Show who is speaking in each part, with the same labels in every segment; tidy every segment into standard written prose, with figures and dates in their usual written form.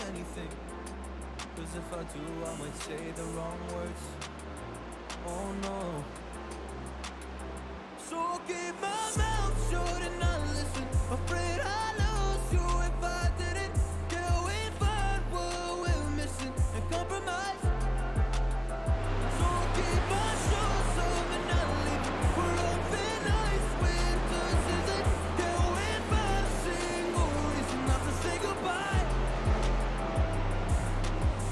Speaker 1: anything. Cause if I do, I might say the wrong words. Oh no. So I'll keep my mouth shut and not listen. Afraid I lose you if I didn't. Till we find what we're missing and compromise. So I'll keep my shoes off and not leaving. We're on thin ice, winter season. Till we find a single reason not to say goodbye.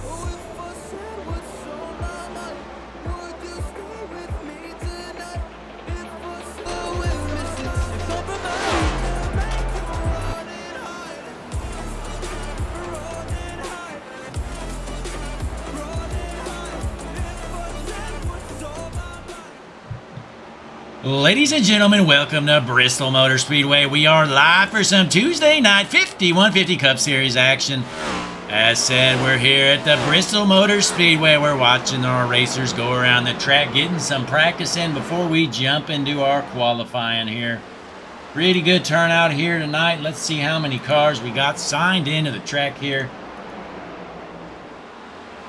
Speaker 1: Oh, if I said what's on my mind, would you stay with me tonight? If I said we're missing and compromise, to make you run and hide, run and hide, run and hide. If I said what's on my mind.
Speaker 2: Ladies and gentlemen, welcome to Bristol Motor Speedway. We are live for some Tuesday night 5150 Cup Series action. As said, we're here at the Bristol Motor Speedway. We're watching our racers go around the track, getting some practice in before we jump into our qualifying here. Pretty good turnout here tonight. Let's see how many cars we got signed into the track here.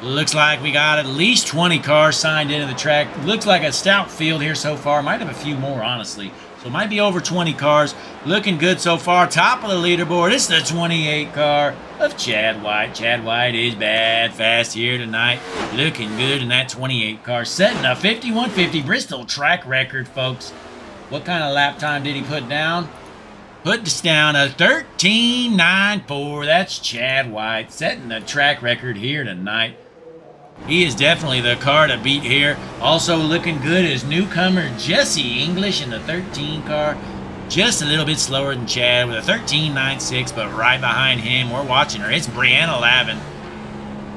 Speaker 2: Looks like we got at least 20 cars signed into the track. Looks like a stout field here so far. Might have a few more, honestly. So it might be over 20 cars. Looking good so far. Top of the leaderboard. It's the 28 car of Chad White. Chad White is bad fast here tonight. Looking good in that 28 car. Setting a 5150 Bristol track record, folks. What kind of lap time did he put down? Put this down a 13.94. That's Chad White. Setting the track record here tonight. He is definitely the car to beat here. Also looking good is newcomer Jesse English in the 13 car. Just a little bit slower than Chad with a 13.96, but right behind him, we're watching her. It's Brianna Lavin.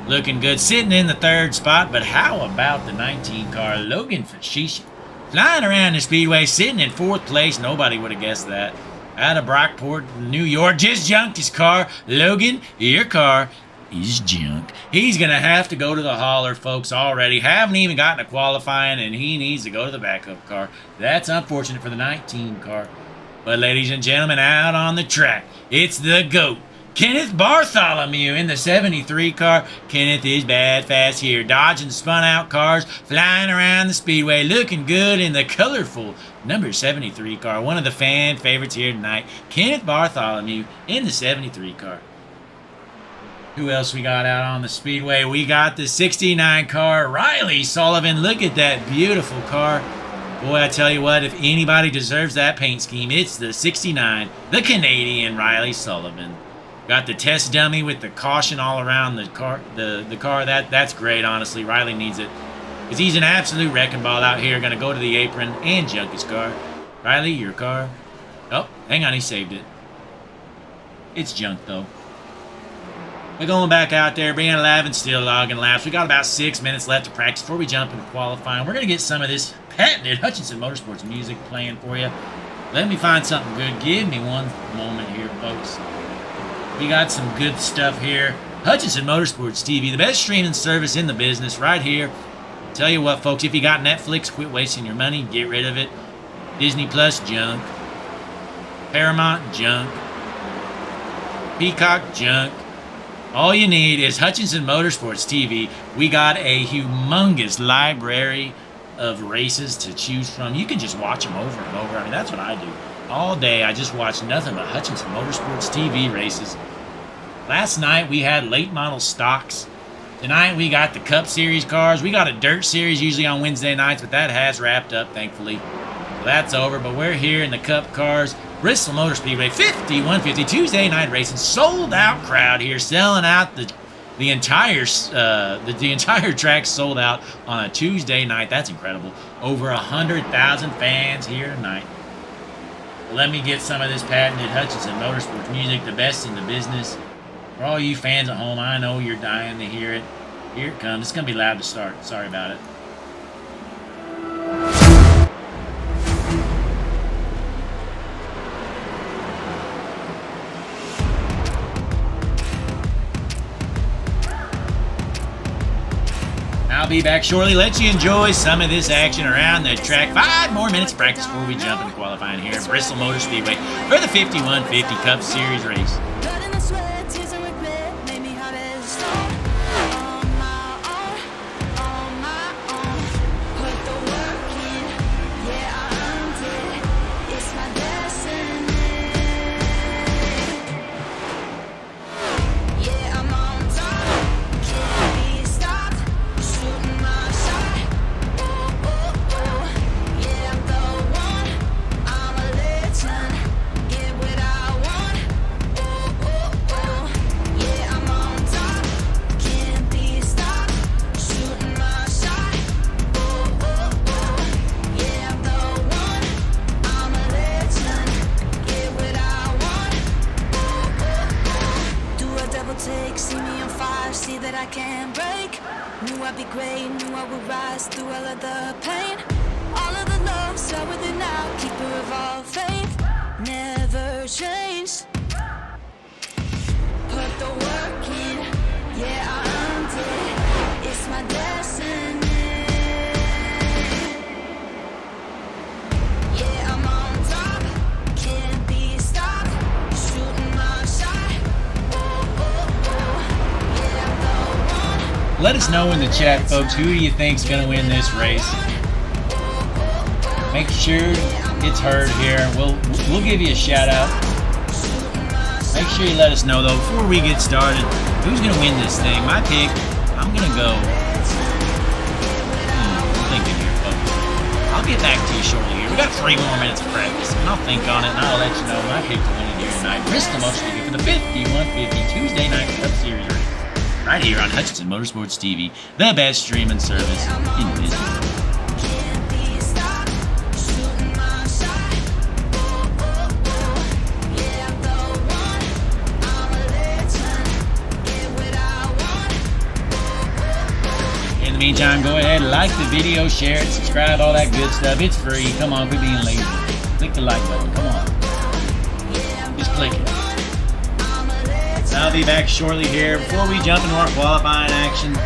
Speaker 2: Looking good, sitting in the third spot, but how about the 19 car, Logan Fashishi? Flying around the speedway, sitting in fourth place. Nobody would have guessed that. Out of Brockport, New York, just junked his car. Logan, your car is junk. He's going to have to go to the hauler, folks, already. Haven't even gotten to qualifying, and he needs to go to the backup car. That's unfortunate for the 19 car. But, ladies and gentlemen, out on the track, it's the GOAT, Kenneth Bartholomew in the 73 car. Kenneth is bad fast here, dodging spun-out cars, flying around the speedway, looking good in the colorful number 73 car. One of the fan favorites here tonight, Kenneth Bartholomew in the 73 car. Who else we got out on the speedway? We got the 69 car, Riley Sullivan. Look at that beautiful car. Boy, I tell you what, if anybody deserves that paint scheme, it's the 69, the Canadian Riley Sullivan. Got the test dummy with the caution all around the car. The car, that's great, honestly. Riley needs it. Because he's an absolute wrecking ball out here. Going to go to the apron and junk his car. Riley, your car. Oh, hang on, he saved it. It's junk, though. We're going back out there. Brianna Lavin still logging laps. We got about 6 minutes left to practice before we jump into qualifying. We're going to get some of this patented Hutchinson Motorsports music playing for you. Let me find something good. Give me one moment here, folks. We got some good stuff here. Hutchinson Motorsports TV, the best streaming service in the business, right here. Tell you what, folks, if you got Netflix, quit wasting your money. Get rid of it. Disney Plus, junk. Paramount, junk. Peacock, junk. All you need is Hutchinson Motorsports TV. We got a humongous library of races to choose from. You can just watch them over and over. I mean, that's what I do. All day, I just watch nothing but Hutchinson Motorsports TV races. Last night, we had late model stocks. Tonight, we got the Cup Series cars. We got a Dirt Series usually on Wednesday nights, but that has wrapped up, thankfully. So that's over, but we're here in the Cup cars. Bristol Motor Speedway, 5150 Tuesday night racing. Sold out crowd here, selling out the entire track sold out on a Tuesday night. That's incredible. Over 100,000 fans here tonight. Let me get some of this patented Hutchinson Motorsports music, the best in the business. For all you fans at home, I know you're dying to hear it. Here it comes. It's going to be loud to start. Sorry about it. I'll be back shortly. Let you enjoy some of this action around the track. 5 more minutes of practice before we jump into qualifying here at Bristol Motor Speedway for the 5150 Cup Series race.
Speaker 3: take. See me on fire, see that I can't break. Knew I'd be great, knew I would rise through all of the pain. All of the love, start with it now. Keeper of all faith, never changed. Put the work in, yeah, I earned it. It's my destiny. Yeah, I'm on top, can't be stopped. Shooting my shot. Oh, oh, oh. Yeah, I'm the one.
Speaker 2: Let us know in the chat, folks, who do you think's going to win this race? Make sure it's heard here. We'll give you a shout out. Make sure you let us know, though, before we get started, who's going to win this thing. My pick, I'm going to go. I'm thinking here, folks. I'll get back to you shortly here. We got 3 more minutes of practice, and I'll think on it, and I'll let you know my pick to win it here tonight. Bristol Motorsports TV for the 5150 Tuesday night Cup Series race. Right here on Hutchinson Motorsports TV, the best streaming service in the business. In the meantime, go ahead, like the video, share it, subscribe, all that good stuff. It's free. Come on, quit being lazy. Click the like button. Come on. Just click it. I'll be back shortly here before we jump into our qualifying action.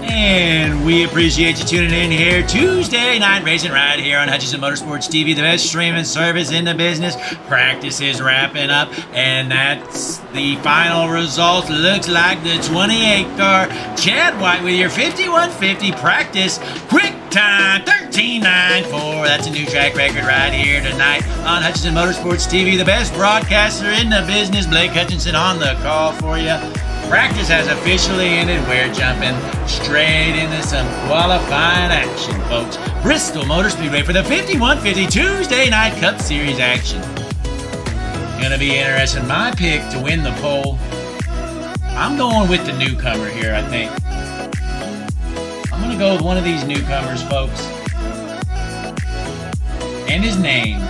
Speaker 2: And we appreciate you tuning in here Tuesday night racing right here on Hutchinson Motorsports TV, the best streaming service in the business. Practice is wrapping up, and that's the final result. Looks like the 28 car. Chad White with your 5150 practice quick time 13.94. That's a new track record right here tonight on Hutchinson Motorsports TV, the best broadcaster in the business. Blake Hutchinson on the call for you. Practice has officially ended. We're jumping straight into some qualifying action, folks. Bristol Motor Speedway for the 5150 Tuesday night Cup Series action. Gonna be interesting. My pick to win the pole. I'm going with the newcomer here, I think. I'm gonna go with one of these newcomers, folks. And his name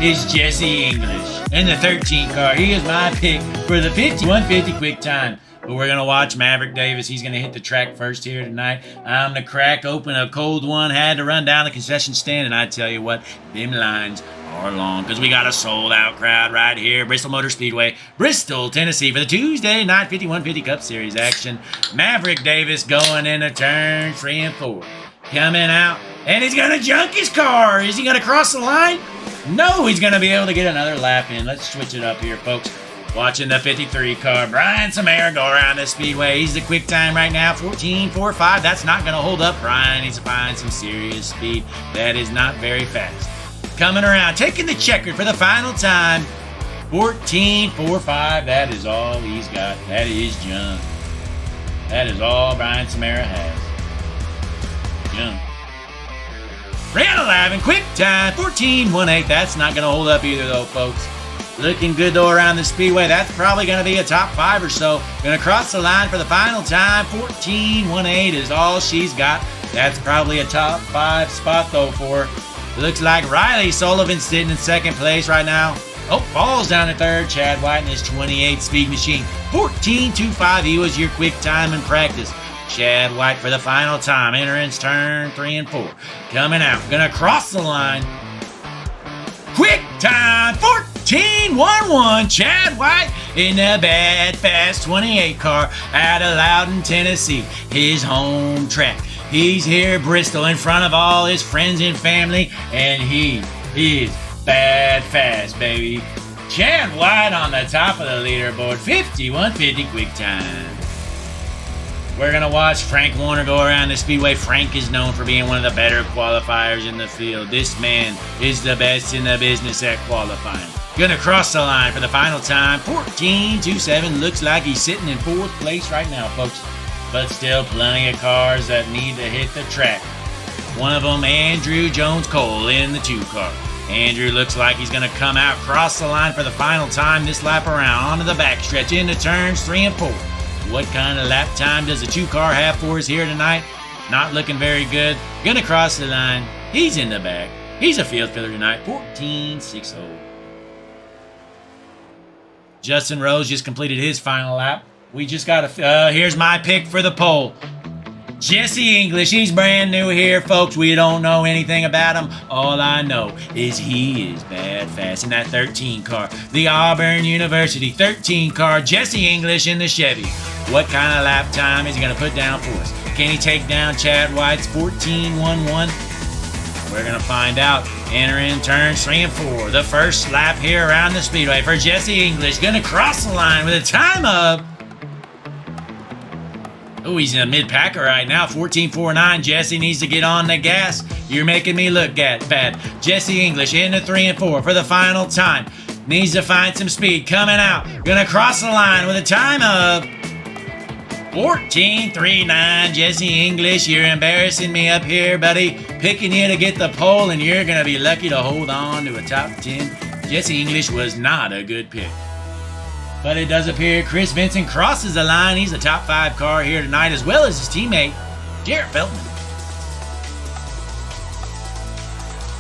Speaker 2: is Jesse English in the 13 car. He is my pick for the 5150 quick time. But we're going to watch Maverick Davis. He's going to hit the track first here tonight. I'm going to crack open a cold one. Had to run down the concession stand, and I tell you what, them lines are long because we got a sold-out crowd right here. Bristol Motor Speedway, Bristol, Tennessee for the Tuesday night 5150 Cup Series action. Maverick Davis going into turn 3 and 4. Coming out, and he's going to junk his car. Is he going to cross the line? No, he's going to be able to get another lap in. Let's switch it up here, folks. Watching the 53 car, Brian Samara go around the speedway. He's the quick time right now, 14.45. That's not going to hold up. Brian needs to find some serious speed. That is not very fast. Coming around, taking the checkered for the final time, 14.45. That is all he's got. That is junk. That is all Brian Samara has. Junk. Ran 11, quick time, 14.18. That's not going to hold up either, though, folks. Looking good, though, around the speedway. That's probably going to be a top 5 or so. Going to cross the line for the final time. 14.18 is all she's got. That's probably a top 5 spot, though, for her. Looks like Riley Sullivan's sitting in second place right now. Oh, falls down to third. Chad White in his 28 speed machine. 14.25. He was your quick time in practice. Chad White for the final time. Entering turn 3 and 4. Coming out. Gonna cross the line. Quick time. 14.11. Chad White in the bad fast 28 car out of Loudon, Tennessee. His home track. He's here at Bristol in front of all his friends and family. And he is bad fast, baby. Chad White on the top of the leaderboard. 51.50 quick time. We're going to watch Frank Warner go around the speedway. Frank is known for being one of the better qualifiers in the field. This man is the best in the business at qualifying. Going to cross the line for the final time. 14.27. Looks like he's sitting in 4th place right now, folks. But still plenty of cars that need to hit the track. One of them, Andrew Jones-Cole in the 2 car. Andrew looks like he's going to come out, cross the line for the final time this lap around. Onto the backstretch, into turns 3 and 4. What kind of lap time does the 2 car have for us here tonight? Not looking very good. Gonna cross the line. He's in the back. He's a field filler tonight. 14.60. Justin Rose just completed his final lap. We just got here's my pick for the pole. Jesse English, he's brand new here, folks. We don't know anything about him. All I know is he is bad fast in that 13 car. The Auburn University 13 car, Jesse English in the Chevy. What kind of lap time is he going to put down for us? Can he take down Chad White's 14.11? We're going to find out. Entering turns 3 and 4. The first lap here around the speedway for Jesse English. Going to cross the line with a time of... Oh, he's in a mid-packer right now. 14.49. Jesse needs to get on the gas. You're making me look bad. Jesse English into 3 and 4 for the final time. Needs to find some speed. Coming out. Gonna cross the line with a time of 14.39. Jesse English, you're embarrassing me up here, buddy. Picking you to get the pole, and you're gonna be lucky to hold on to a top 10. Jesse English was not a good pick. But it does appear Chris Vincent crosses the line. He's a top 5 car here tonight, as well as his teammate, Jarrett Feldman.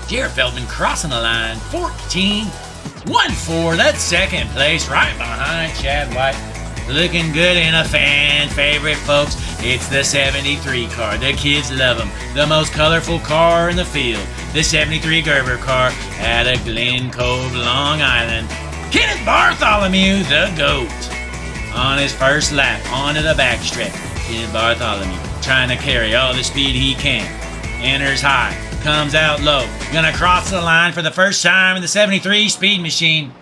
Speaker 2: Jarrett Feldman crossing the line. 14.14. That's second place, right behind Chad White. Looking good in a fan favorite, folks. It's the 73 car. The kids love him. The most colorful car in the field. The 73 Gerber car out of Glen Cove, Long Island. Kenneth Bartholomew, the GOAT. On his first lap, onto the backstretch. Kenneth Bartholomew trying to carry all the speed he can. Enters high, comes out low. Gonna cross the line for the first time in the 73 speed machine.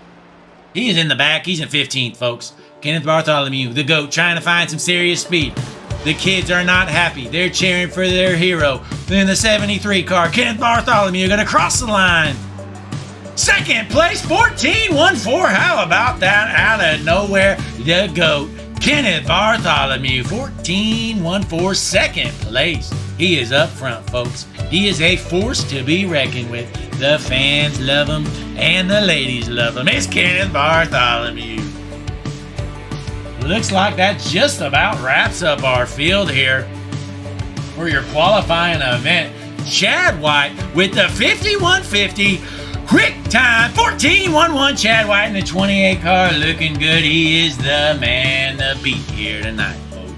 Speaker 2: He is in the back. He's in 15th, folks. Kenneth Bartholomew, the GOAT, trying to find some serious speed. The kids are not happy. They're cheering for their hero. Then the 73 car, Kenneth Bartholomew, gonna cross the line. Second place, 14.14. How about that? Out of nowhere, the GOAT, Kenneth Bartholomew, 14.14, second place. He is up front, folks. He is a force to be reckoned with. The fans love him, and the ladies love him. It's Kenneth Bartholomew. Looks like that just about wraps up our field here for your qualifying event. Chad White with the 51.50 Quick time, 14-1-1, Chad White in the 28 car, looking good. He is the man to beat here tonight, folks.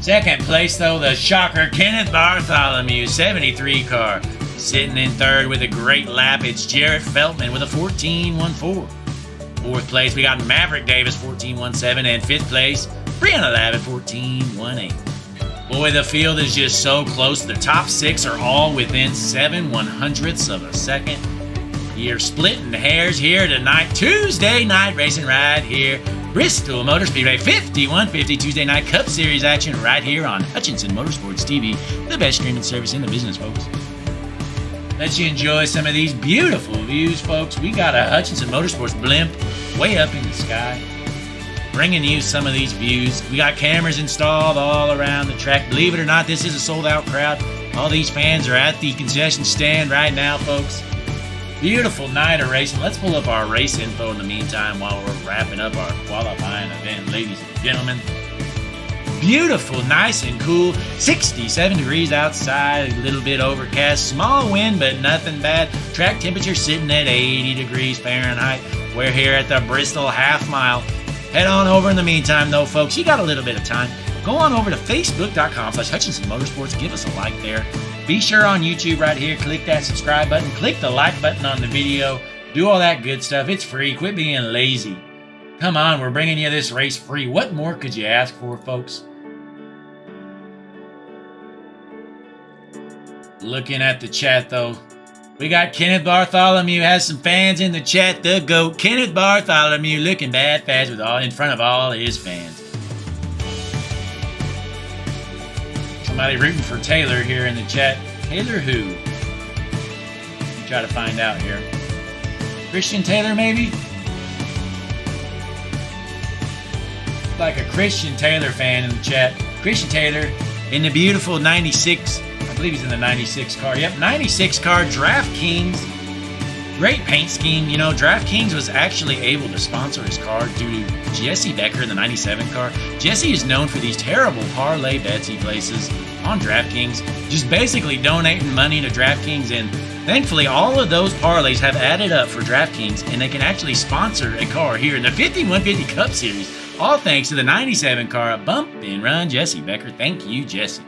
Speaker 2: Second place, though, the shocker, Kenneth Bartholomew, 73 car. Sitting in third with a great lap, it's Jarrett Feltman with a 14-1-4. Fourth place, we got Maverick Davis, 14-1-7, and fifth place, Brianna Lavin, 14-1-8. Boy, the field is just so close. The top six are all within 7/100ths of a second. You're splitting hairs here tonight. Tuesday night racing right here. Bristol Motor Speedway 5150 Tuesday night Cup Series action right here on Hutchinson Motorsports TV, the best streaming service in the business, folks. Let you enjoy some of these beautiful views, folks. We got a Hutchinson Motorsports blimp way up in the sky, bringing you some of these views. We got cameras installed all around the track. Believe it or not, this is a sold-out crowd. All these fans are at the concession stand right now, folks. Beautiful night of racing. Let's pull up our race info in the meantime while we're wrapping up our qualifying event, ladies and gentlemen. Beautiful, nice and cool. 67 degrees outside, a little bit overcast. Small wind, but nothing bad. Track temperature sitting at 80 degrees Fahrenheit. We're here at the Bristol half mile. Head on over in the meantime, though, folks. You got a little bit of time. Go on over to facebook.com/Hutchinson Motorsports. Give us a like there. Be sure on YouTube right here, click that subscribe button. Click the like button on the video. Do all that good stuff. It's free. Quit being lazy. Come on, we're bringing you this race free. What more could you ask for, folks? Looking at the chat, though. We got Kenneth Bartholomew has some fans in the chat. The GOAT, Kenneth Bartholomew, looking bad fast with all in front of all his fans. Somebody rooting for Taylor here in the chat. Taylor who? Let me try to find out here. Christian Taylor, maybe? Like a Christian Taylor fan in the chat. Christian Taylor in the beautiful 96. I believe he's in the 96 car. Yep, 96 car, DraftKings. Great paint scheme. You know, DraftKings was actually able to sponsor his car due to Jesse Becker in the 97 car. Jesse is known for these terrible parlay bets he places on DraftKings, just basically donating money to DraftKings, and thankfully all of those parlays have added up for DraftKings, and they can actually sponsor a car here in the 5150 Cup Series, all thanks to the 97 car, a bump and run Jesse Becker. Thank you, Jesse.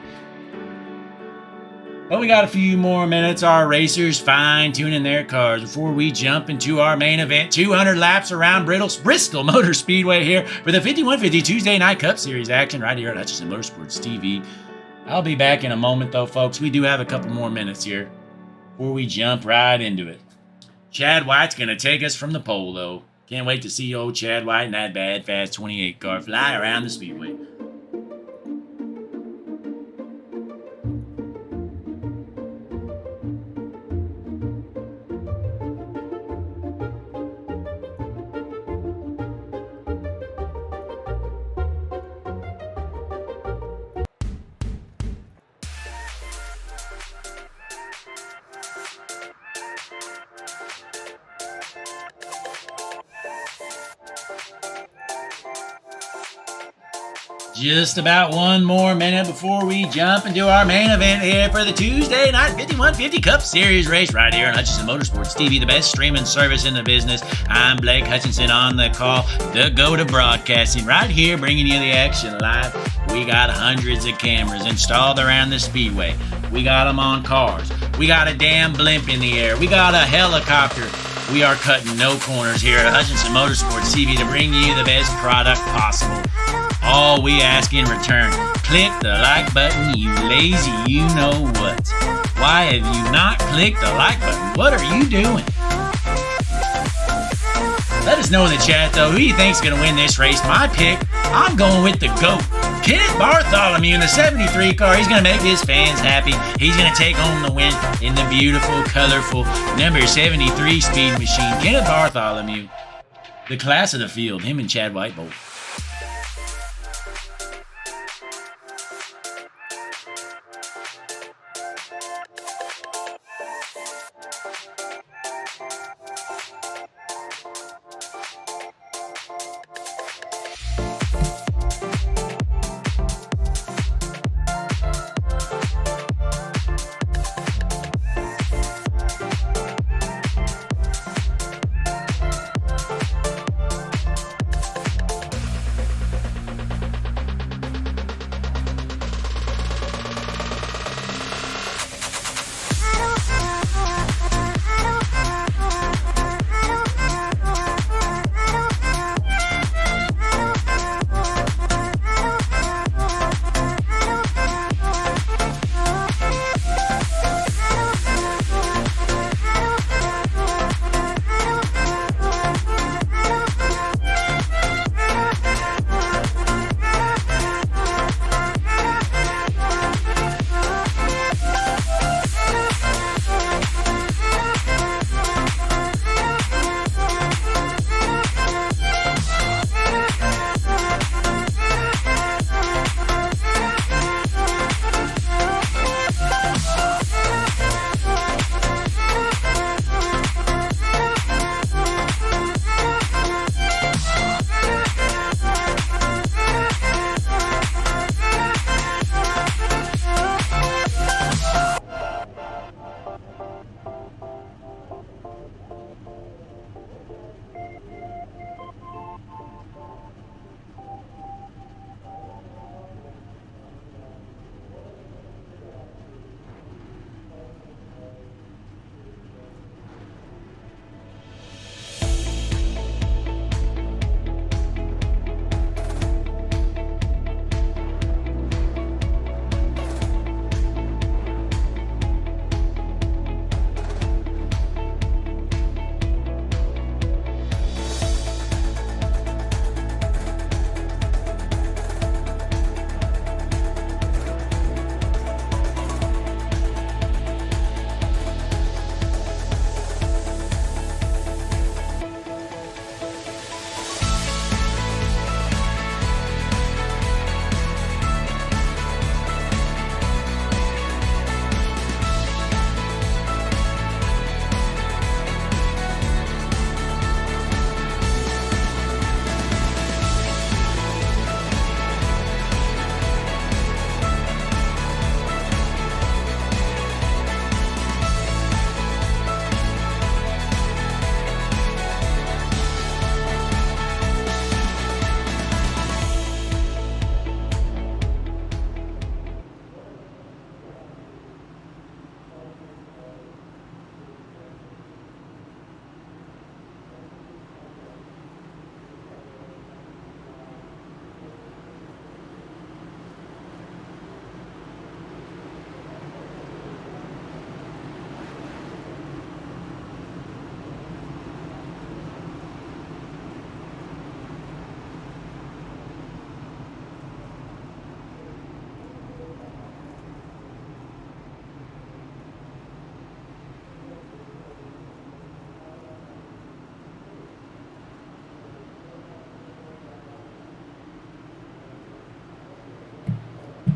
Speaker 2: But we got a few more minutes. Our racers fine-tuning their cars before we jump into our main event. 200 laps around Bristol Motor Speedway here for the 5150 Tuesday Night Cup Series action right here at Hutchinson Motorsports TV. I'll be back in a moment, though, folks. We do have a couple more minutes here before we jump right into it. Chad White's going to take us from the pole, though. Can't wait to see old Chad White in that bad, fast 28 car fly around the speedway. Just about one more minute before we jump into our main event here for the Tuesday Night 5150 Cup Series race right here on Hutchinson Motorsports TV, the best streaming service in the business. I'm Blake Hutchinson on the call, the go-to broadcasting right here, bringing you the action live. We got hundreds of cameras installed around the speedway. We got them on cars. We got a damn blimp in the air. We got a helicopter. We are cutting no corners here at Hutchinson Motorsports TV to bring you the best product possible. All we ask in return, click the like button, you lazy you-know-what. Why have you not clicked the like button? What are you doing? Let us know in the chat, though, who you think's going to win this race. My pick, I'm going with the GOAT, Kenneth Bartholomew in the 73 car. He's going to make his fans happy. He's going to take home the win in the beautiful, colorful number 73 speed machine. Kenneth Bartholomew, the class of the field, him and Chad White both.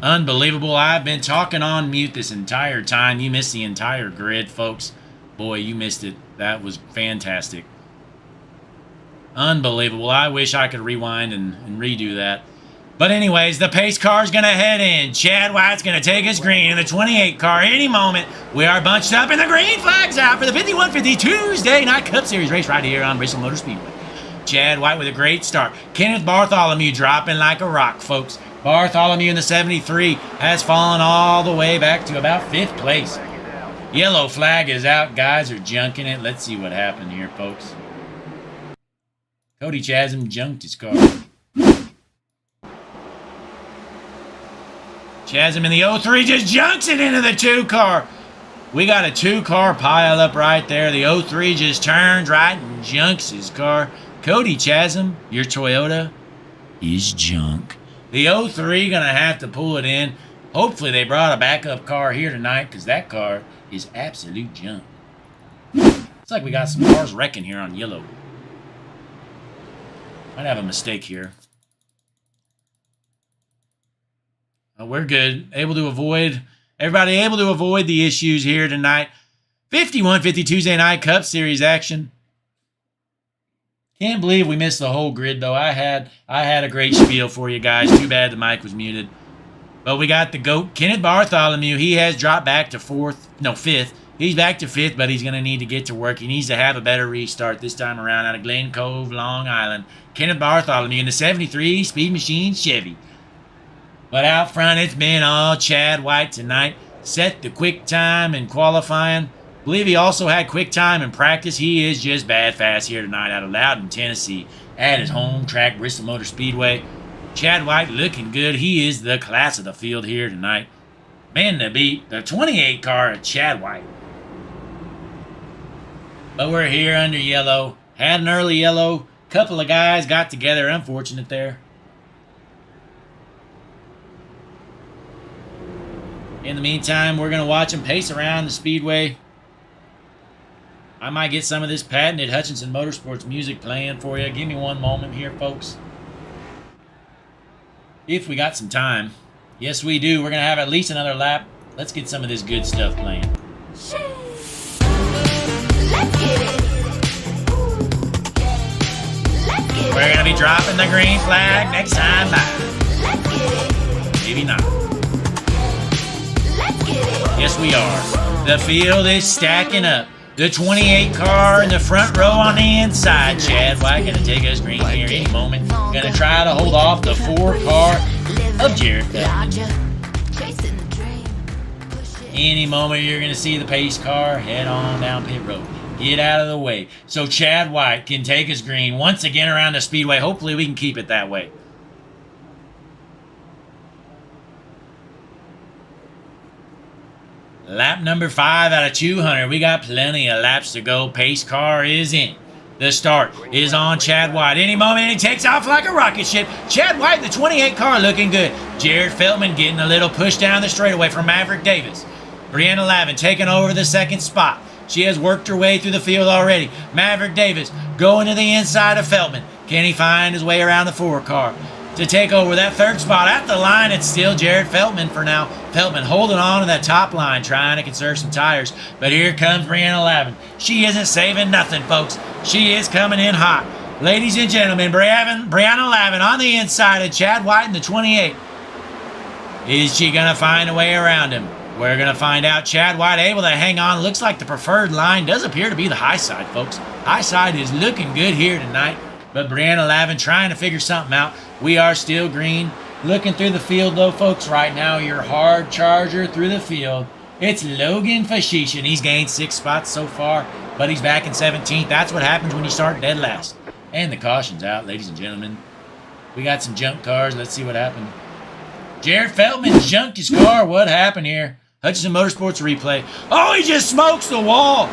Speaker 2: Unbelievable. I've been talking on mute this entire time. You missed the entire grid, folks. Boy, you missed it. That was fantastic. Unbelievable. I wish I could rewind and redo that. But anyways, the pace car is going to head in. Chad White's going to take his green in the 28 car any moment. We are bunched up and the green flag's out for the 5150 Tuesday Night Cup Series race right here on Bristol Motor Speedway. Chad White with a great start. Kenneth Bartholomew dropping like a rock, folks. Bartholomew in the 73 has fallen all the way back to about 5th place. Yellow flag is out. Guys are junking it. Let's see what happened here, folks. Cody Chasm junked his car. Chasm in the 03 just junks it into the 2 car. We got a 2 car pile up right there. The 03 just turns right and junks his car. Cody Chasm, your Toyota is junk. The 03 going to have to pull it in. Hopefully they brought a backup car here tonight because that car is absolute junk. Looks like we got some cars wrecking here on yellow. Might have a mistake here. We're good. Everybody able to avoid the issues here tonight. 51-50 Tuesday Night Cup Series action. Can't believe we missed the whole grid, though. I had a great spiel for you guys. Too bad the mic was muted. But we got the GOAT, Kenneth Bartholomew. He has dropped back to 5th. He's back to 5th, but he's going to need to get to work. He needs to have a better restart this time around out of Glen Cove, Long Island. Kenneth Bartholomew in the 73 Speed Machine Chevy. But out front, it's been all Chad White tonight. Set the quick time in qualifying. Believe he also had quick time in practice. He is just bad fast here tonight out of Loudon, Tennessee, at his home track, Bristol Motor Speedway. Chad White looking good. He is the class of the field here tonight. Man to beat, the 28 car of Chad White. But we're here under yellow. Had an early yellow. Couple of guys got together. Unfortunate there. In the meantime, we're going to watch him pace around the speedway. I might get some of this patented Hutchinson Motorsports music playing for you. Give me one moment here, folks. If we got some time. Yes, we do. We're going to have at least another lap. Let's get some of this good stuff playing.
Speaker 3: Let's get it.
Speaker 2: We're going to be dropping the green flag next time by.
Speaker 3: Let's get it.
Speaker 2: Maybe not.
Speaker 3: Let's get it.
Speaker 2: Yes, we are. The field is stacking up. The 28 car in the front row on the inside. Chad White going to take us green here any moment. Going to try to hold off the 4 car of Jared Feldman. Any moment you're going to see the pace car head on down pit road. Get out of the way. So Chad White can take his green once again around the speedway. Hopefully we can keep it that way. Lap number 5 out of 200. We got plenty of laps to go. Pace car is in. The start is on Chad White. Any moment, he takes off like a rocket ship. Chad White, the 28 car, looking good. Jared Feldman getting a little push down the straightaway from Maverick Davis. Brianna Lavin taking over the 2nd spot. She has worked her way through the field already. Maverick Davis going to the inside of Feldman. Can he find his way around the 4 car to take over that 3rd spot? At the line, it's still Jared Feldman for now. Feldman holding on to that top line, trying to conserve some tires. But here comes Brianna Lavin. She isn't saving nothing, folks. She is coming in hot. Ladies and gentlemen, Brianna Lavin on the inside of Chad White in the 28. Is she going to find a way around him? We're going to find out. Chad White able to hang on. Looks like the preferred line does appear to be the high side, folks. High side is looking good here tonight. But Brianna Lavin trying to figure something out. We are still green. Looking through the field, though, folks, right now, your hard charger through the field. It's Logan Fashishin. He's gained 6 spots so far, but he's back in 17th. That's what happens when you start dead last. And the caution's out, ladies and gentlemen. We got some junk cars. Let's see what happened. Jared Feldman junked his car. What happened here? Hutchinson Motorsports replay. Oh, he just smokes the wall.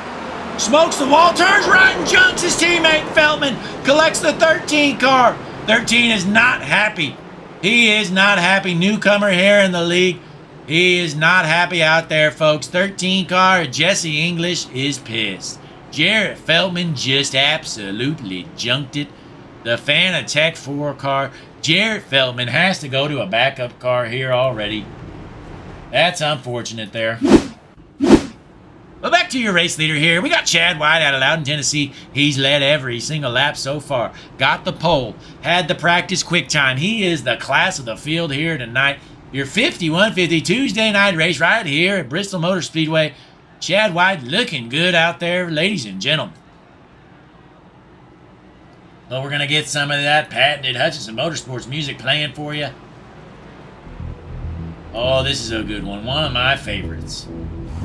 Speaker 2: Smokes the wall, turns right and junks his teammate Feldman. Collects the 13 car. 13 is not happy. He is not happy. Newcomer here in the league. He is not happy out there, folks. 13 car, Jesse English is pissed. Jared Feldman just absolutely junked it. The Fanatec 4 car. Jared Feldman has to go to a backup car here already. That's unfortunate there. Well, back to your race leader here. We got Chad White out of Loudon, Tennessee. He's led every single lap so far. Got the pole. Had the practice quick time. He is the class of the field here tonight. Your 51-50 Tuesday night race right here at Bristol Motor Speedway. Chad White looking good out there, ladies and gentlemen. Well, we're going to get some of that patented Hutchinson Motorsports music playing for you. Oh, this is a good one. One of my favorites.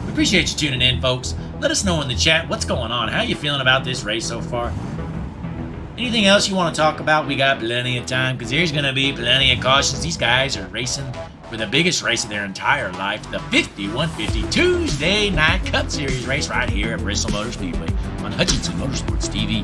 Speaker 2: We appreciate you tuning in, folks. Let us know in the chat what's going on. How you feeling about this race so far? Anything else you want to talk about? We got plenty of time because there's going to be plenty of cautions. These guys are racing for the biggest race of their entire life, the 5150 Tuesday night Cup Series race right here at Bristol Motor Speedway on Hutchinson Motorsports TV.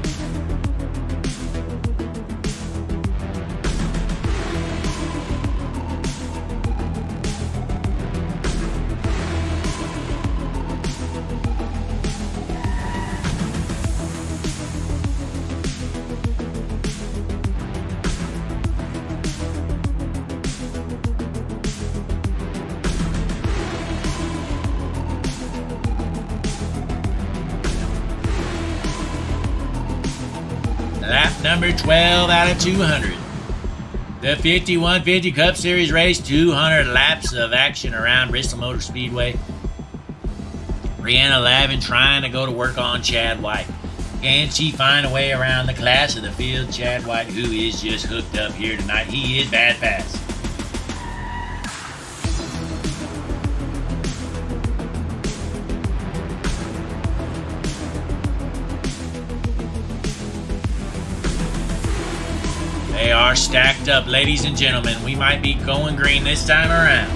Speaker 2: Lap number 12 out of 200. The 5150 Cup Series race, 200 laps of action around Bristol Motor Speedway. Brianna Lavin trying to go to work on Chad White. Can she find a way around the class of the field? Chad White, who is just hooked up here tonight. He is bad fast. They are stacked up, ladies and gentlemen. We might be going green this time around.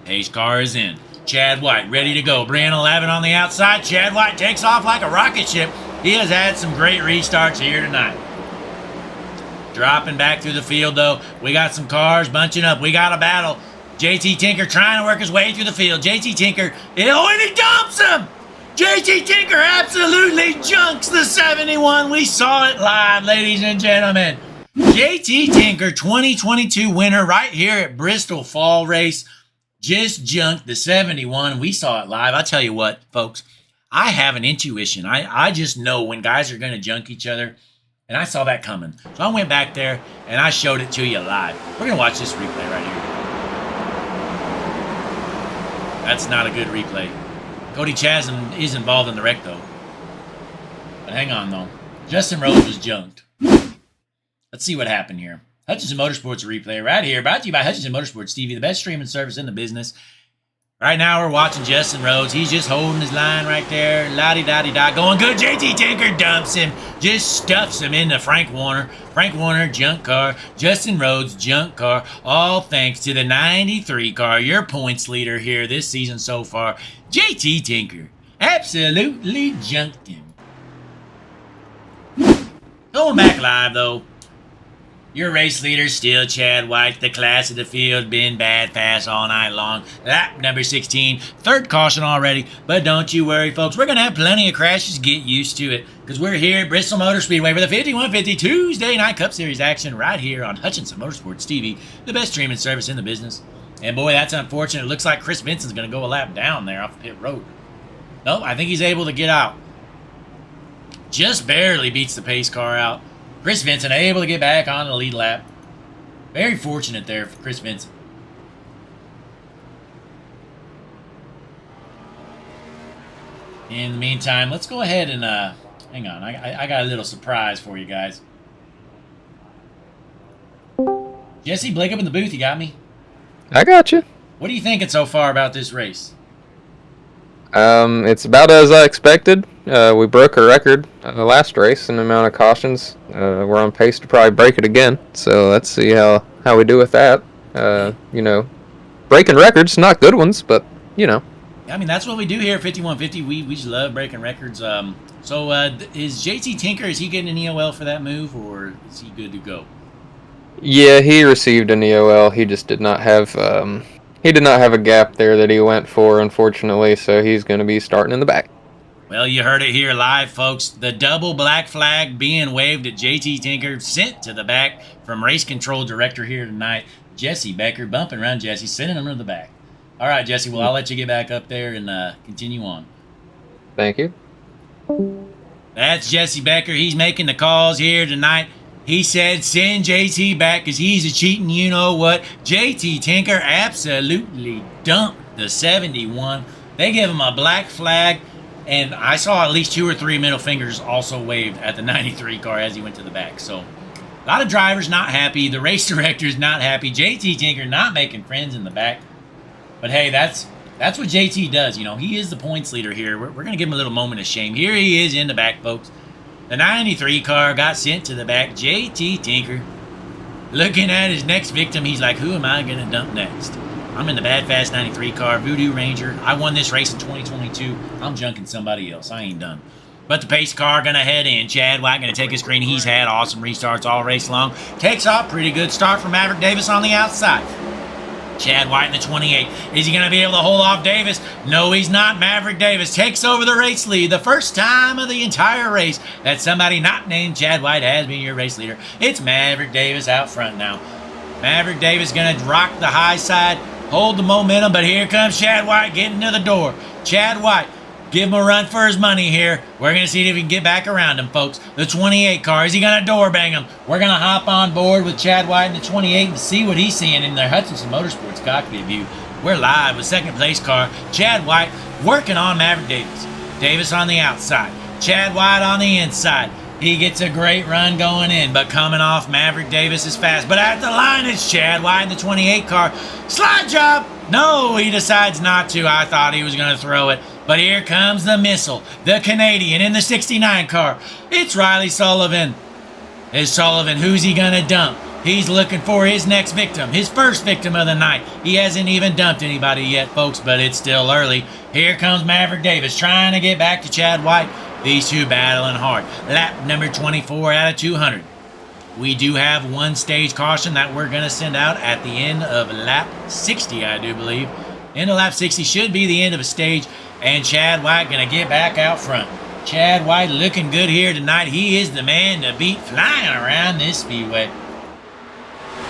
Speaker 2: Pace car is in. Chad White ready to go. Brianna Lavin on the outside. Chad White takes off like a rocket ship. He has had some great restarts here tonight. Dropping back through the field, though. We got some cars bunching up. We got a battle. JT Tinker trying to work his way through the field. JT Tinker, and he dumps him! JT Tinker absolutely junks the 71. We saw it live, ladies and gentlemen. JT Tinker, 2022 winner right here at Bristol Fall Race. Just junked the 71. We saw it live. I'll tell you what, folks. I have an intuition. I just know when guys are going to junk each other. And I saw that coming. So I went back there and I showed it to you live. We're going to watch this replay right here. That's not a good replay. Cody Chasm is involved in the wreck, though. But hang on, though. Justin Rose was junked. Let's see what happened here. Hutchinson Motorsports replay right here. Brought to you by Hutchinson Motorsports TV, the best streaming service in the business. Right now, we're watching Justin Rhodes. He's just holding his line right there. La-di-da-di-da. Going good. JT Tinker dumps him. Just stuffs him into Frank Warner. Frank Warner, junk car. Justin Rhodes, junk car. All thanks to the 93 car. Your points leader here this season so far. JT Tinker. Absolutely junked him. Going back live, though. Your race leader still Chad White, the class of the field, been bad fast all night long. Lap number 16, third caution already, but don't you worry, folks. We're going to have plenty of crashes. Get used to it, because we're here at Bristol Motor Speedway for the 5150 Tuesday Night Cup Series action right here on Hutchinson Motorsports TV, the best streaming service in the business. And boy, that's unfortunate. It looks like Chris Vincent's going to go a lap down there off the pit road. Nope, I think he's able to get out. Just barely beats the pace car out. Chris Vincent able to get back on the lead lap. Very fortunate there for Chris Vincent. In the meantime, let's go ahead and, hang on. I got a little surprise for you guys. Jesse, Blake up in the booth, you got me?
Speaker 4: I got you.
Speaker 2: What are you thinking so far about this race?
Speaker 4: It's about as I expected. We broke a record the last race in the amount of cautions. We're on pace to probably break it again. So let's see how we do with that. You know, breaking records, not good ones, but you know.
Speaker 2: I mean, that's what we do here at 5150. We just love breaking records. So is JT Tinker, is he getting an EOL for that move, or is he good to go?
Speaker 4: Yeah, he received an EOL. He just did not have a gap there that he went for, unfortunately. So he's going to be starting in the back.
Speaker 2: Well, you heard it here live, folks. The double black flag being waved at JT Tinker, sent to the back from race control director here tonight, Jesse Becker. Bumping around Jesse, sending him to the back. All right, Jesse, well, I'll let you get back up there and continue on.
Speaker 4: Thank you.
Speaker 2: That's Jesse Becker. He's making the calls here tonight. He said send JT back because he's a cheating you-know-what. JT Tinker absolutely dumped the 71. They give him a black flag. And I saw at least 2 or 3 middle fingers also waved at the 93 car as he went to the back. So, a lot of drivers not happy. The race director's not happy. JT Tinker not making friends in the back. But hey, that's what JT does. You know, he is the points leader here. We're going to give him a little moment of shame. Here he is in the back, folks. The 93 car got sent to the back. JT Tinker looking at his next victim. He's like, who am I going to dump next? I'm in the Bad Fast 93 car, Voodoo Ranger. I won this race in 2022. I'm junking somebody else. I ain't done. But the pace car going to head in. Chad White going to take his green. He's had awesome restarts all race long. Takes off. Pretty good start from Maverick Davis on the outside. Chad White in the 28. Is he going to be able to hold off Davis? No, he's not. Maverick Davis takes over the race lead. The first time of the entire race that somebody not named Chad White has been your race leader. It's Maverick Davis out front now. Maverick Davis going to rock the high side. Hold the momentum, but here comes Chad White getting to the door. Chad White, give him a run for his money here. We're going to see if we can get back around him, folks. The 28 car, is he going to door bang him? We're going to hop on board with Chad White in the 28 and see what he's seeing in their Hutchinson Motorsports cockpit view. We're live with second place car. Chad White working on Maverick Davis. Davis on the outside. Chad White on the inside. He gets a great run going in, but coming off Maverick Davis is fast. But at the line, it's Chad White in the 28 car. Slide job! No, he decides not to. I thought he was going to throw it. But here comes the missile. The Canadian in the 69 car. It's Riley Sullivan. It's Sullivan. Who's he going to dump? He's looking for his next victim, his first victim of the night. He hasn't even dumped anybody yet, folks, but it's still early. Here comes Maverick Davis trying to get back to Chad White. These two battling hard. Lap number 24 out of 200. We do have one stage caution that we're going to send out at the end of lap 60, I do believe. End of lap 60 should be the end of a stage. And Chad White going to get back out front. Chad White looking good here tonight. He is the man to beat flying around this speedway.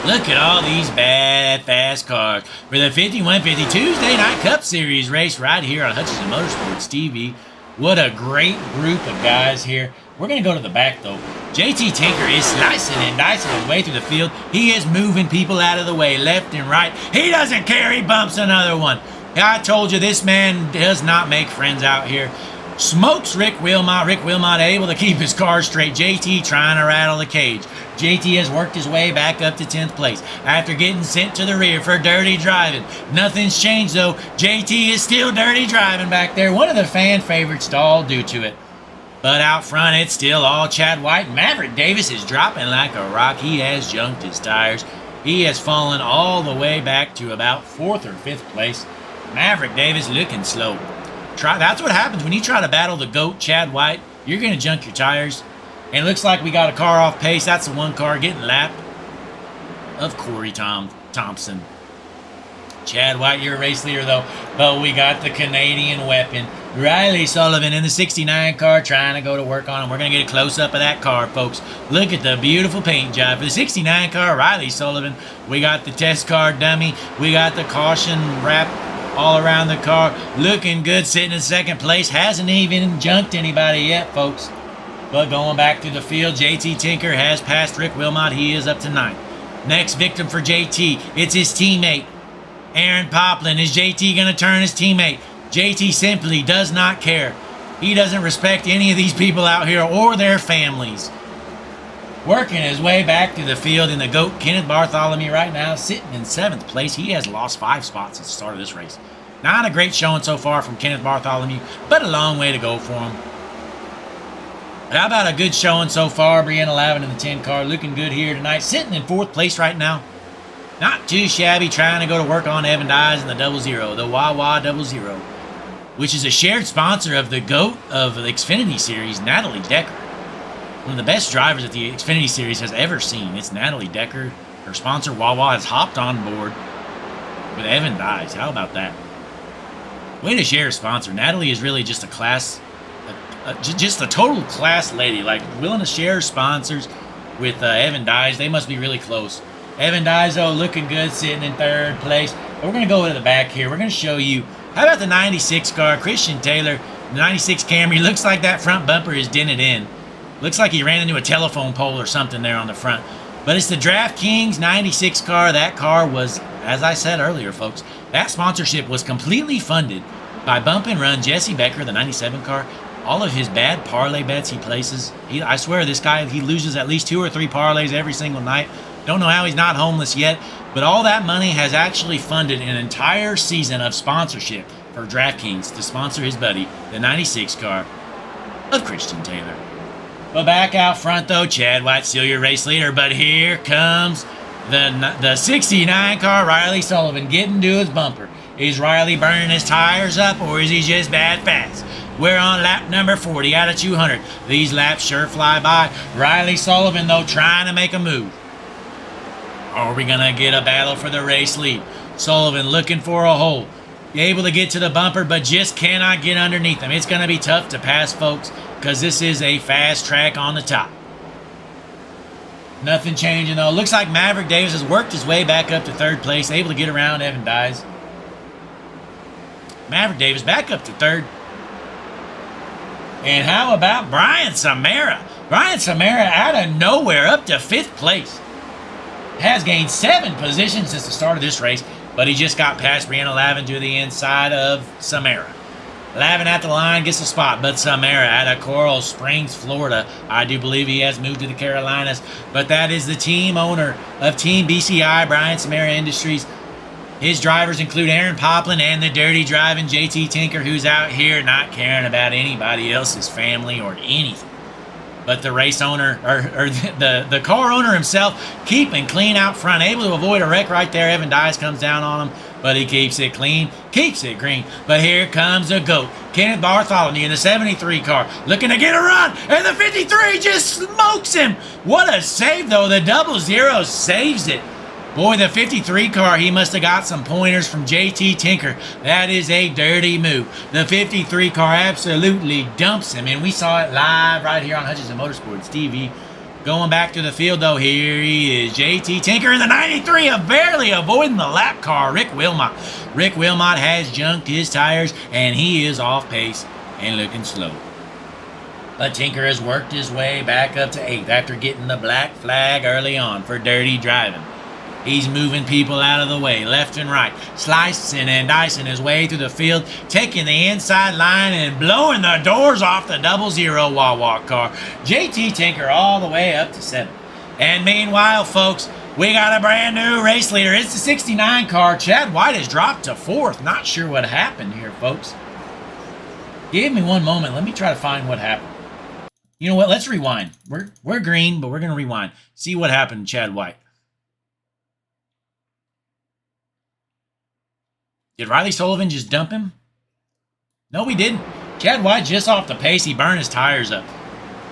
Speaker 2: Look at all these bad, fast cars for the 5150 Tuesday Night Cup Series race right here on Hutchinson Motorsports TV. What a great group of guys here. We're going to go to the back, though. JT Tinker is slicing and dicing his way through the field. He is moving people out of the way, left and right. He doesn't care. He bumps another one. I told you, this man does not make friends out here. Smokes Rick Wilmot. Rick Wilmot able to keep his car straight. JT trying to rattle the cage. JT has worked his way back up to 10th place after getting sent to the rear for dirty driving. Nothing's changed, though. JT is still dirty driving back there. One of the fan favorites to all due to it. But out front, it's still all Chad White. Maverick Davis is dropping like a rock. He has junked his tires. He has fallen all the way back to about 4th or 5th place. Maverick Davis looking slow. That's what happens when you try to battle the GOAT, Chad White. You're going to junk your tires. And it looks like we got a car off pace. That's the one car getting lapped of Corey Thompson. Chad White, you're a race leader, though. But we got the Canadian weapon. Riley Sullivan in the 69 car trying to go to work on him. We're going to get a close-up of that car, folks. Look at the beautiful paint job. For the 69 car, Riley Sullivan. We got the test car dummy. We got the caution wrap all around the car. Looking good, sitting in second place. Hasn't even junked anybody yet, folks. But going back to the field, JT Tinker has passed Rick Wilmot. He is up to 9th. Next victim for JT, it's his teammate, Aaron Poplin. Is JT going to turn his teammate? JT simply does not care. He doesn't respect any of these people out here or their families. Working his way back to the field in the GOAT, Kenneth Bartholomew right now sitting in 7th place. He has lost 5 spots since the start of this race. Not a great showing so far from Kenneth Bartholomew, but a long way to go for him. But how about a good showing so far? Brianna Lavin in the 10 car looking good here tonight. Sitting in 4th place right now. Not too shabby, trying to go to work on Evan Dyes in the 00, the Wawa 00, which is a shared sponsor of the GOAT of the Xfinity Series, Natalie Decker. One of the best drivers that the Xfinity Series has ever seen. It's Natalie Decker. Her sponsor, Wawa, has hopped on board with Evan Dyes. How about that? Way to share a sponsor. Natalie is really just a class just a total class lady, like willing to share sponsors with Evan Dyes. They must be really close. Evan Dyes, though, looking good, sitting in third place. But we're going to go to the back here. We're going to show you, how about the 96 car, Christian Taylor, the 96 Camry. Looks like that front bumper is dented in. Looks like he ran into a telephone pole or something there on the front. But it's the DraftKings 96 car. That car was, as I said earlier, folks, that sponsorship was completely funded by Bump and Run Jesse Becker, the 97 car. All of his bad parlay bets he places. I swear this guy, he loses at least 2 or 3 parlays every single night. Don't know how he's not homeless yet. But all that money has actually funded an entire season of sponsorship for DraftKings to sponsor his buddy, the 96 car of Christian Taylor. But back out front, though, Chad White, still your race leader. But here comes the 69 car, Riley Sullivan, getting to his bumper. Is Riley burning his tires up, or is he just bad fast? We're on lap number 40 out of 200. These laps sure fly by. Riley Sullivan, though, trying to make a move. Are we going to get a battle for the race lead? Sullivan looking for a hole. Able to get to the bumper, but just cannot get underneath him. It's going to be tough to pass, folks, because this is a fast track on the top. Nothing changing, though. Looks like Maverick Davis has worked his way back up to third place, able to get around Evan Dyes. Maverick Davis back up to third. And how about Brian Samara? Brian Samara out of nowhere up to 5th place. Has gained 7 positions since the start of this race, but he just got past Brianna Lavin to the inside of Samara. Lavin at the line gets a spot, but Samara out of Coral Springs, Florida. I do believe he has moved to the Carolinas, but that is the team owner of Team BCI, Brian Samara Industries. His drivers include Aaron Poplin and the dirty driving JT Tinker, who's out here not caring about anybody else's family or anything. But the race owner, or the car owner himself, keeping clean out front, able to avoid a wreck right there. Evan Dyes comes down on him, but he keeps it clean, keeps it green. But here comes a GOAT, Kenneth Bartholomew in the 73 car, looking to get a run, and the 53 just smokes him. What a save, though. The 00 saves it. Boy, the 53 car, he must have got some pointers from JT Tinker. That is a dirty move. The 53 car absolutely dumps him, and we saw it live right here on Hutchinson Motorsports TV. Going back to the field, though, here he is. JT Tinker in the 93, barely avoiding the lap car, Rick Wilmot. Rick Wilmot has junked his tires, and he is off pace and looking slow. But Tinker has worked his way back up to 8th after getting the black flag early on for dirty driving. He's moving people out of the way, left and right, slicing and dicing his way through the field, taking the inside line and blowing the doors off the 00 Wawa car. JT Tinker all the way up to 7th. And meanwhile, folks, we got a brand new race leader. It's the 69 car. Chad White has dropped to 4th. Not sure what happened here, folks. Give me one moment. Let me try to find what happened. You know what? Let's rewind. We're green, but we're going to rewind. See what happened to Chad White. Did Riley Sullivan just dump him? No, we didn't. Chad White just off the pace. He burned his tires up.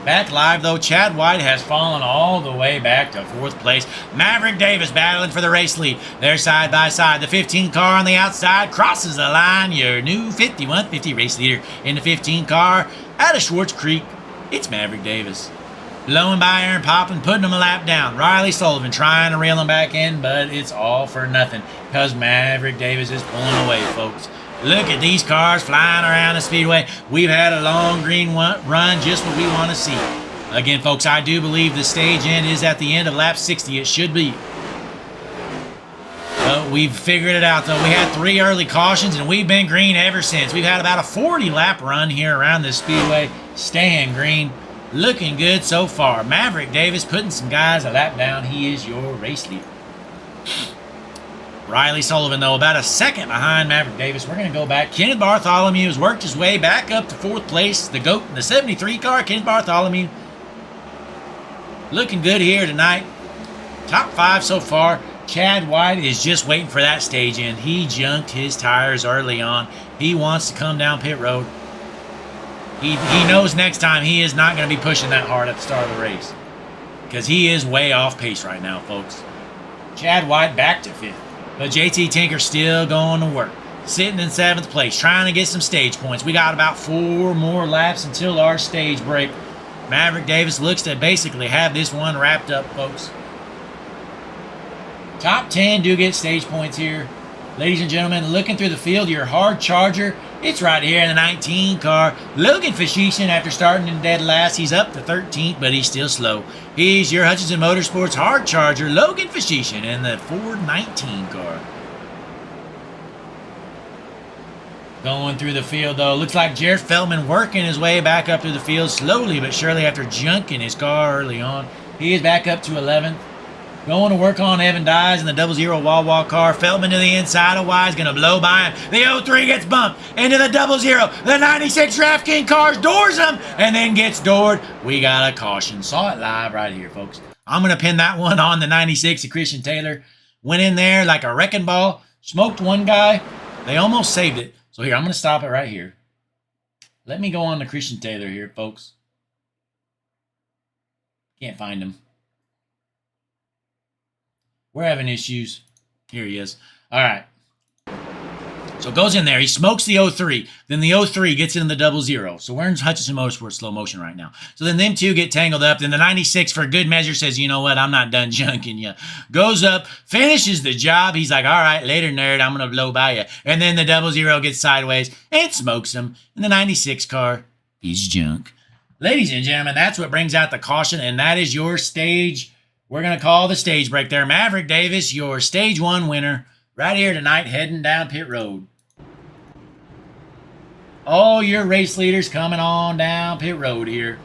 Speaker 2: Back live, though, Chad White has fallen all the way back to 4th place. Maverick Davis battling for the race lead. They're side by side. The 15 car on the outside crosses the line. Your new 5150 race leader in the 15 car out of Schwartz Creek. It's Maverick Davis. Blowing by Aaron Poplin, putting him a lap down. Riley Sullivan trying to reel him back in, but it's all for nothing because Maverick Davis is pulling away, folks. Look at these cars flying around the speedway. We've had a long green run, just what we want to see. Again, folks, I do believe the stage end is at the end of lap 60. It should be. But we've figured it out, though. We had 3 early cautions, and we've been green ever since. We've had about a 40-lap run here around this speedway, staying green. Looking good so far. Maverick Davis putting some guys a lap down. He is your race leader. Riley Sullivan, though, about a second behind Maverick Davis. We're going to go back. Kenneth Bartholomew has worked his way back up to 4th place. The GOAT in the 73 car, Kenneth Bartholomew. Looking good here tonight. Top 5 so far. Chad White is just waiting for that stage end. He junked his tires early on. He wants to come down pit road. He knows next time he is not going to be pushing that hard at the start of the race. Because he is way off pace right now, folks. Chad White back to 5th. But JT Tinker still going to work. sitting in 7th place, trying to get some stage points. We got about 4 more laps until our stage break. Maverick Davis looks to basically have this one wrapped up, folks. Top 10 do get stage points here. Ladies and gentlemen, looking through the field, your hard charger, it's right here in the 19 car. Logan Fashishin, after starting in dead last, he's up to 13th, but he's still slow. He's your Hutchinson Motorsports hard charger, Logan Fashishin, in the Ford 19 car. Going through the field, though, looks like Jared Feldman working his way back up through the field slowly but surely after junking his car early on. He is back up to 11th. Going to work on Evan Dyes in the 00 wall car. Feldman to the inside of Wise, going to blow by him. The 03 gets bumped into the 00. The 96 DraftKings cars doors him and then gets doored. We got a caution. Saw it live right here, folks. I'm going to pin that one on the 96 of Christian Taylor. Went in there like a wrecking ball. Smoked one guy. They almost saved it. So here, I'm going to stop it right here. Let me go on to Christian Taylor here, folks. Can't find him. We're having issues. Here he is. All right. So goes in there. He smokes the 03. Then the 03 gets in the 00. So we're in Hutchinson Motorsports slow motion right now. So then them two get tangled up. Then the 96, for good measure, says, you know what? I'm not done junking you. Goes up, finishes the job. He's like, all right, later, nerd. I'm going to blow by you. And then the 00 gets sideways and smokes him. And the 96 car is junk. Ladies and gentlemen, that's what brings out the caution. And that is your stage. We're going to call the stage break there. Maverick Davis, your stage 1 winner, right here tonight, heading down pit road. All your race leaders coming on down pit road here.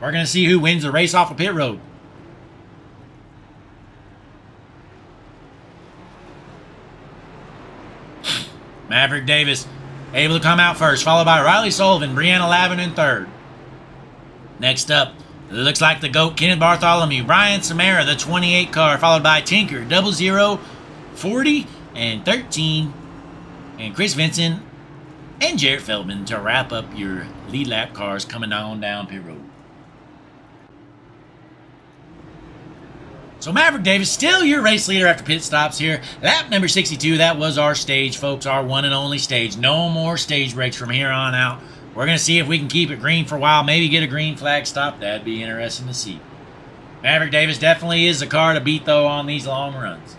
Speaker 2: We're going to see who wins the race off of pit road. Maverick Davis able to come out first, followed by Riley Sullivan, Brianna Lavin in third. Next up, looks like the GOAT, Kenneth Bartholomew, Brian Samara, the 28 car, followed by Tinker, 00, 40, and 13, and Chris Vincent and Jarrett Feldman to wrap up your lead lap cars coming on down pit road. So Maverick Davis, still your race leader after pit stops here. Lap number 62, that was our stage, folks, our one and only stage. No more stage breaks from here on out. We're going to see if we can keep it green for a while, maybe get a green flag stop. That'd be interesting to see. Maverick Davis definitely is the car to beat, though, on these long runs.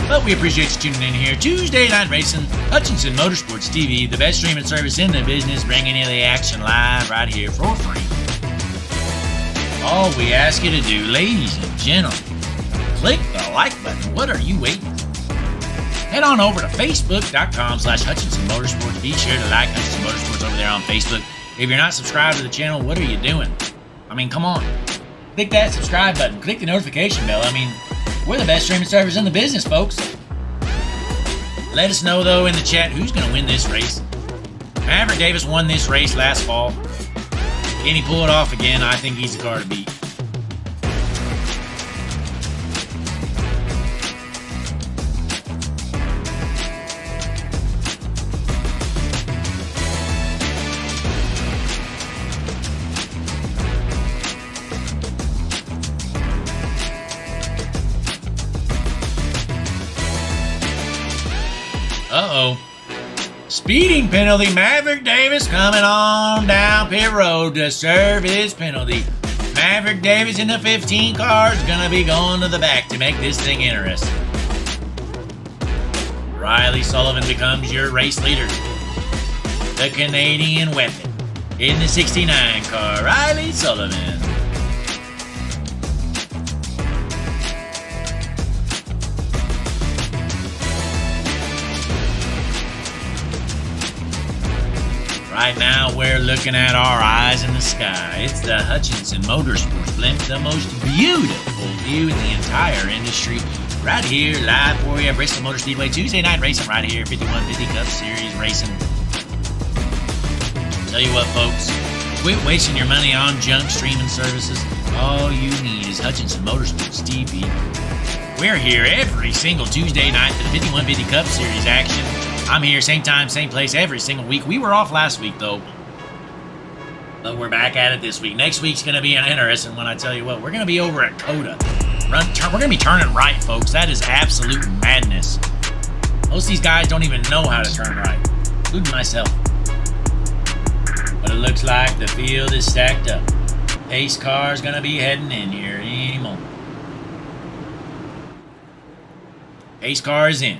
Speaker 2: But we appreciate you tuning in here. Tuesday Night Racing, Hutchinson Motorsports TV, the best streaming service in the business, bringing you the action live right here for free. All we ask you to do, ladies and gentlemen, click the like button. What are you waiting for? Head on over to Facebook.com/Hutchinson Motorsports. Be sure to like Hutchinson Motorsports over there on Facebook. If you're not subscribed to the channel, what are you doing? I mean, come on. Click that subscribe button. Click the notification bell. I mean, we're the best streaming service in the business, folks. Let us know, though, in the chat who's going to win this race. Maverick Davis won this race last fall. Can he pull it off again? I think he's the car to beat. Uh-oh. Speeding penalty. Maverick Davis coming on down pit road to serve his penalty. Maverick Davis in the 15 car is going to be going to the back to make this thing interesting. Riley Sullivan becomes your race leader. The Canadian weapon in the 69 car. Riley Sullivan. Right now, we're looking at our eyes in the sky. It's the Hutchinson Motorsports Blimp, the most beautiful view in the entire industry. Right here, live for you, Bristol Motor Speedway, Tuesday Night Racing, right here, 5150 Cup Series Racing. Tell you what, folks, Quit wasting your money on junk streaming services. All you need is Hutchinson Motorsports TV. We're here every single Tuesday night for the 5150 Cup Series action. I'm here same time, same place every single week. We were off last week though, but we're back at it this week. Next week's going to be an interesting one, I tell you what. We're going to be over at Coda. We're going to be turning right, folks. That is absolute madness. Most of these guys don't even know how to turn right, including myself. But it looks like the field is stacked up. Pace car's going to be heading in here any moment. Pace car is in.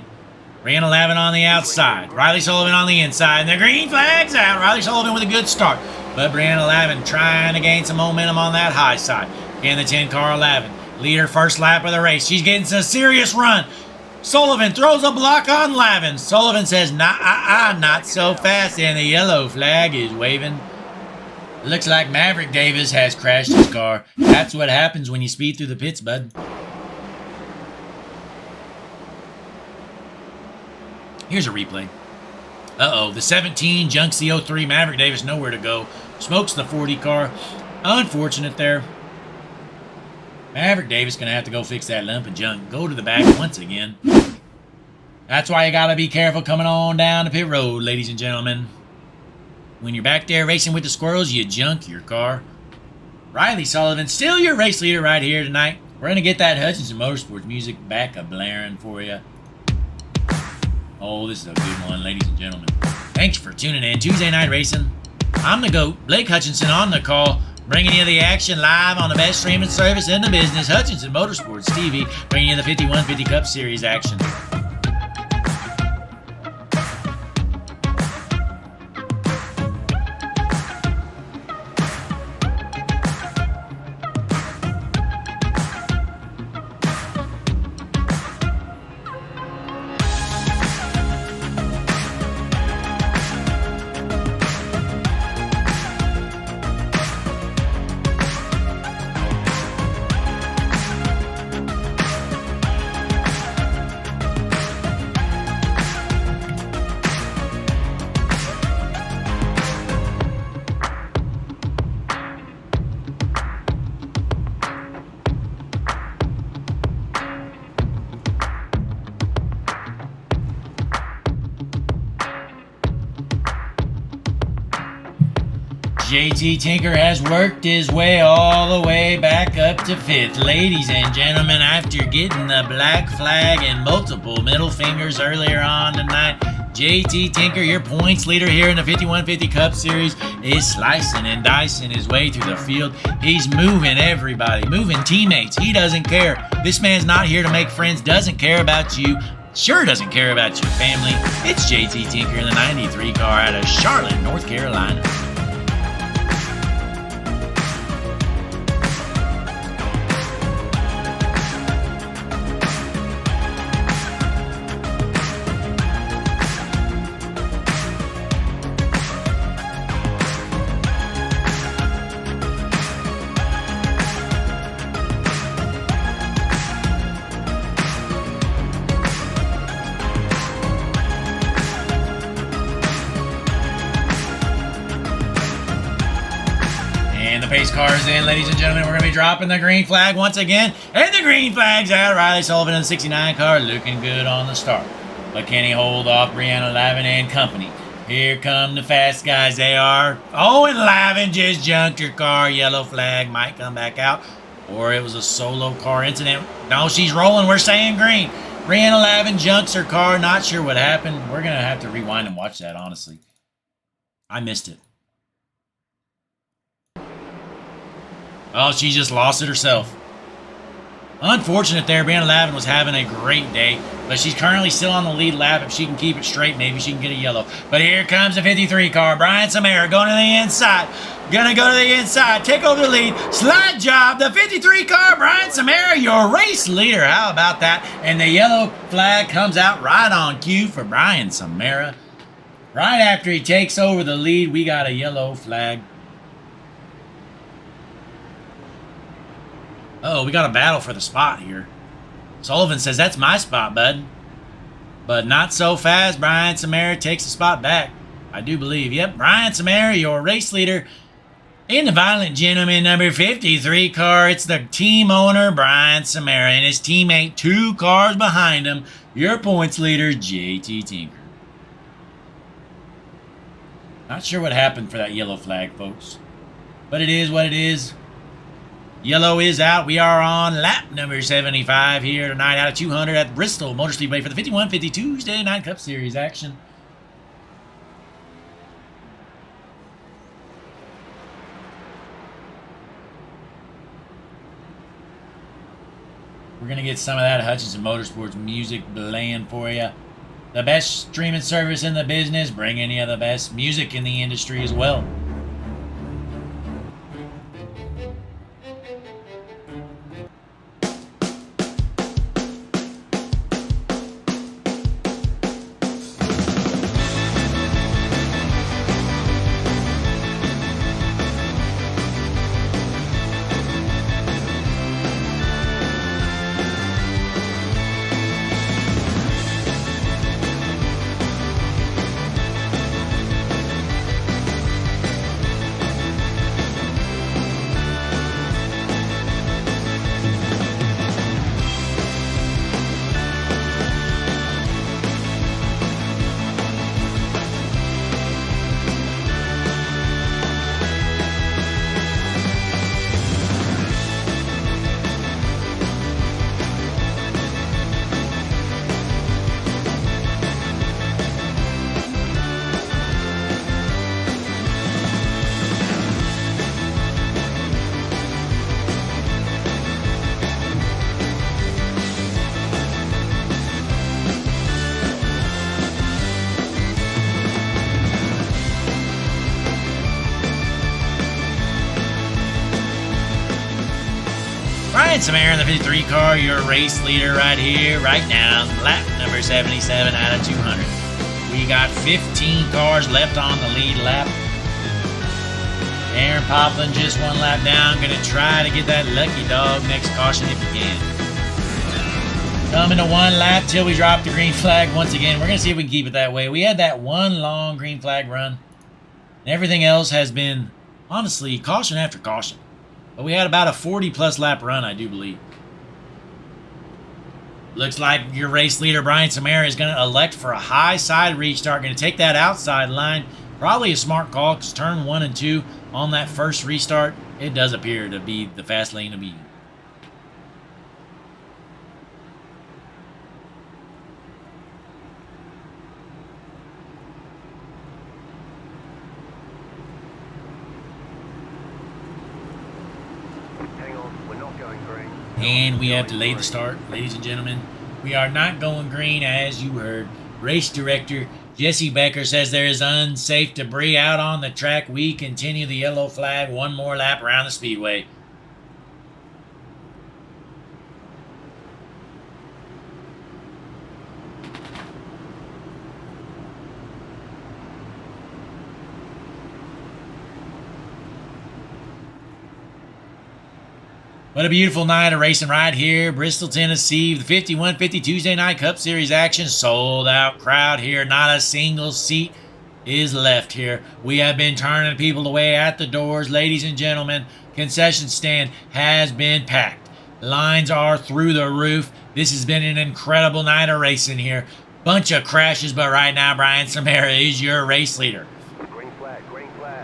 Speaker 2: Brianna Lavin on the outside. Riley Sullivan on the inside. And the green flag's out. Riley Sullivan with a good start. But Brianna Lavin trying to gain some momentum on that high side. Can the 10 car Lavin lead her first lap of the race? She's getting some serious run. Sullivan throws a block on Lavin. Sullivan says, not so fast. And the yellow flag is waving. Looks like Maverick Davis has crashed his car. That's what happens when you speed through the pits, bud. Here's a replay. Uh-oh, the 17 Junk CO3 Maverick Davis nowhere to go. Smokes the 40 car. Unfortunate there. Maverick Davis going to have to go fix that lump of junk. Go to the back once again. That's why you got to be careful coming on down the pit road, ladies and gentlemen. When you're back there racing with the squirrels, you junk your car. Riley Sullivan, still your race leader right here tonight. We're going to get that Hutchinson Motorsports music back a-blaring for you. Oh, this is a good one, ladies and gentlemen. Thanks for tuning in. Tuesday Night Racing. I'm the GOAT, Blake Hutchinson on the call, bringing you the action live on the best streaming service in the business, Hutchinson Motorsports TV, bringing you the 5150 Cup Series action. JT Tinker has worked his way all the way back up to 5th. Ladies and gentlemen, after getting the black flag and multiple middle fingers earlier on tonight, JT Tinker, your points leader here in the 5150 Cup Series, is slicing and dicing his way through the field. He's moving everybody, moving teammates. He doesn't care. This man's not here to make friends, doesn't care about you. Sure doesn't care about your family. It's JT Tinker in the 93 car out of Charlotte, North Carolina. Pace cars in, ladies and gentlemen. We're going to be dropping the green flag once again. And the green flag's out. Riley Sullivan in the 69 car looking good on the start. But can he hold off Brianna Lavin and company? Here come the fast guys. They are. Oh, and Lavin just junked your car. Yellow flag might come back out. Or it was a solo car incident. No, she's rolling. We're saying green. Brianna Lavin junks her car. Not sure what happened. We're going to have to rewind and watch that, honestly. I missed it. Oh, she just lost it herself. Unfortunate there. Brianna Lavin was having a great day, but she's currently still on the lead lap. If she can keep it straight, maybe she can get a yellow. But here comes the 53 car. Brian Samara going to the inside. Gonna go to the inside. Take over the lead. Slide job. The 53 car. Brian Samara, your race leader. How about that? And the yellow flag comes out right on cue for Brian Samara. Right after he takes over the lead, we got a yellow flag. Oh, we got a battle for the spot here. Sullivan says, that's my spot, bud. But not so fast. Brian Samara takes the spot back. I do believe. Yep, Brian Samara, your race leader. In the violent gentleman number 53 car, it's the team owner, Brian Samara, and his teammate 2 cars behind him, your points leader, JT Tinker. Not sure what happened for that yellow flag, folks. But it is what it is. Yellow is out. We are on lap number 75 here tonight out of 200 at Bristol Motor Speedway for the 51-50 Tuesday night Cup Series action. We're going to get some of that Hutchinson Motorsports music playing for you. The best streaming service in the business, bringing you the best music in the industry as well. Brian Samara in the 53 car, your race leader right here, right now, lap number 77 out of 200. We got 15 cars left on the lead lap. Aaron Poplin just 1 lap down. Going to try to get that lucky dog next caution if he can. Coming to 1 lap till we drop the green flag once again. We're going to see if we can keep it that way. We had that 1 long green flag run. And everything else has been, honestly, caution after caution. But we had about a 40-plus lap run, I do believe. Looks like your race leader, Brian Samara, is going to elect for a high side restart. Going to take that outside line. Probably a smart call because turn 1 and 2 on that first restart, it does appear to be the fast lane to be. And we have delayed the start, ladies and gentlemen. We are not going green, as you heard. Race director Jesse Becker says there is unsafe debris out on the track. We continue the yellow flag. 1 more lap around the speedway. What a beautiful night of racing right here. Bristol, Tennessee. The 51-50 Tuesday night Cup Series action. Sold out crowd here. Not a single seat is left here. We have been turning people away at the doors. Ladies and gentlemen, concession stand has been packed. Lines are through the roof. This has been an incredible night of racing here. Bunch of crashes, but right now Brian Samara is your race leader.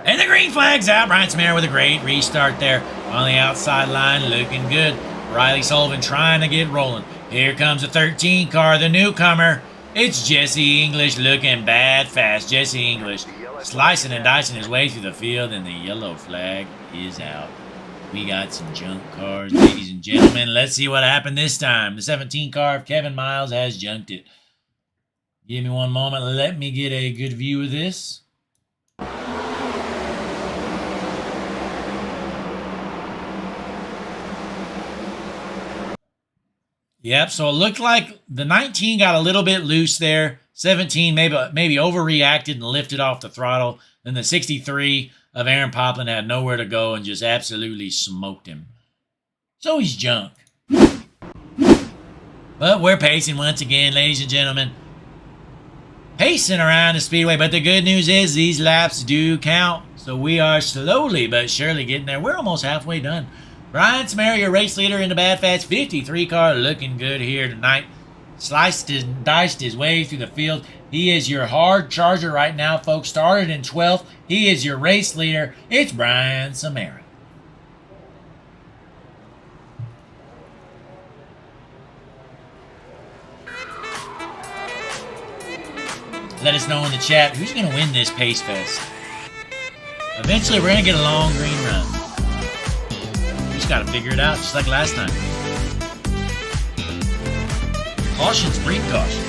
Speaker 2: And the green flag's out. Brian Samara with a great restart there on the outside line. Looking good. Riley Sullivan trying to get rolling. Here comes the 13 car, the newcomer. It's Jesse English looking bad fast. Jesse English slicing and dicing his way through the field, and the yellow flag is out. We got some junk cars, ladies and gentlemen. Let's see what happened this time. The 17 car of Kevin Miles has junked it. Give me 1 moment. Let me get a good view of this. Yep, so it looked like the 19 got a little bit loose there. 17 maybe overreacted and lifted off the throttle. Then the 63 of Aaron Poplin had nowhere to go and just absolutely smoked him. So he's junk. But we're pacing once again, ladies and gentlemen. Pacing around the speedway, but the good news is these laps do count. So we are slowly but surely getting there. We're almost halfway done. Brian Samara, your race leader in the Bad Fats 53 car, looking good here tonight. Sliced and diced his way through the field. He is your hard charger right now, folks. Started in 12th. He is your race leader. It's Brian Samara. Let us know in the chat who's going to win this Pace Fest. Eventually, we're going to get a long green run. Just got to figure it out, just like last time. Cautions, breed caution.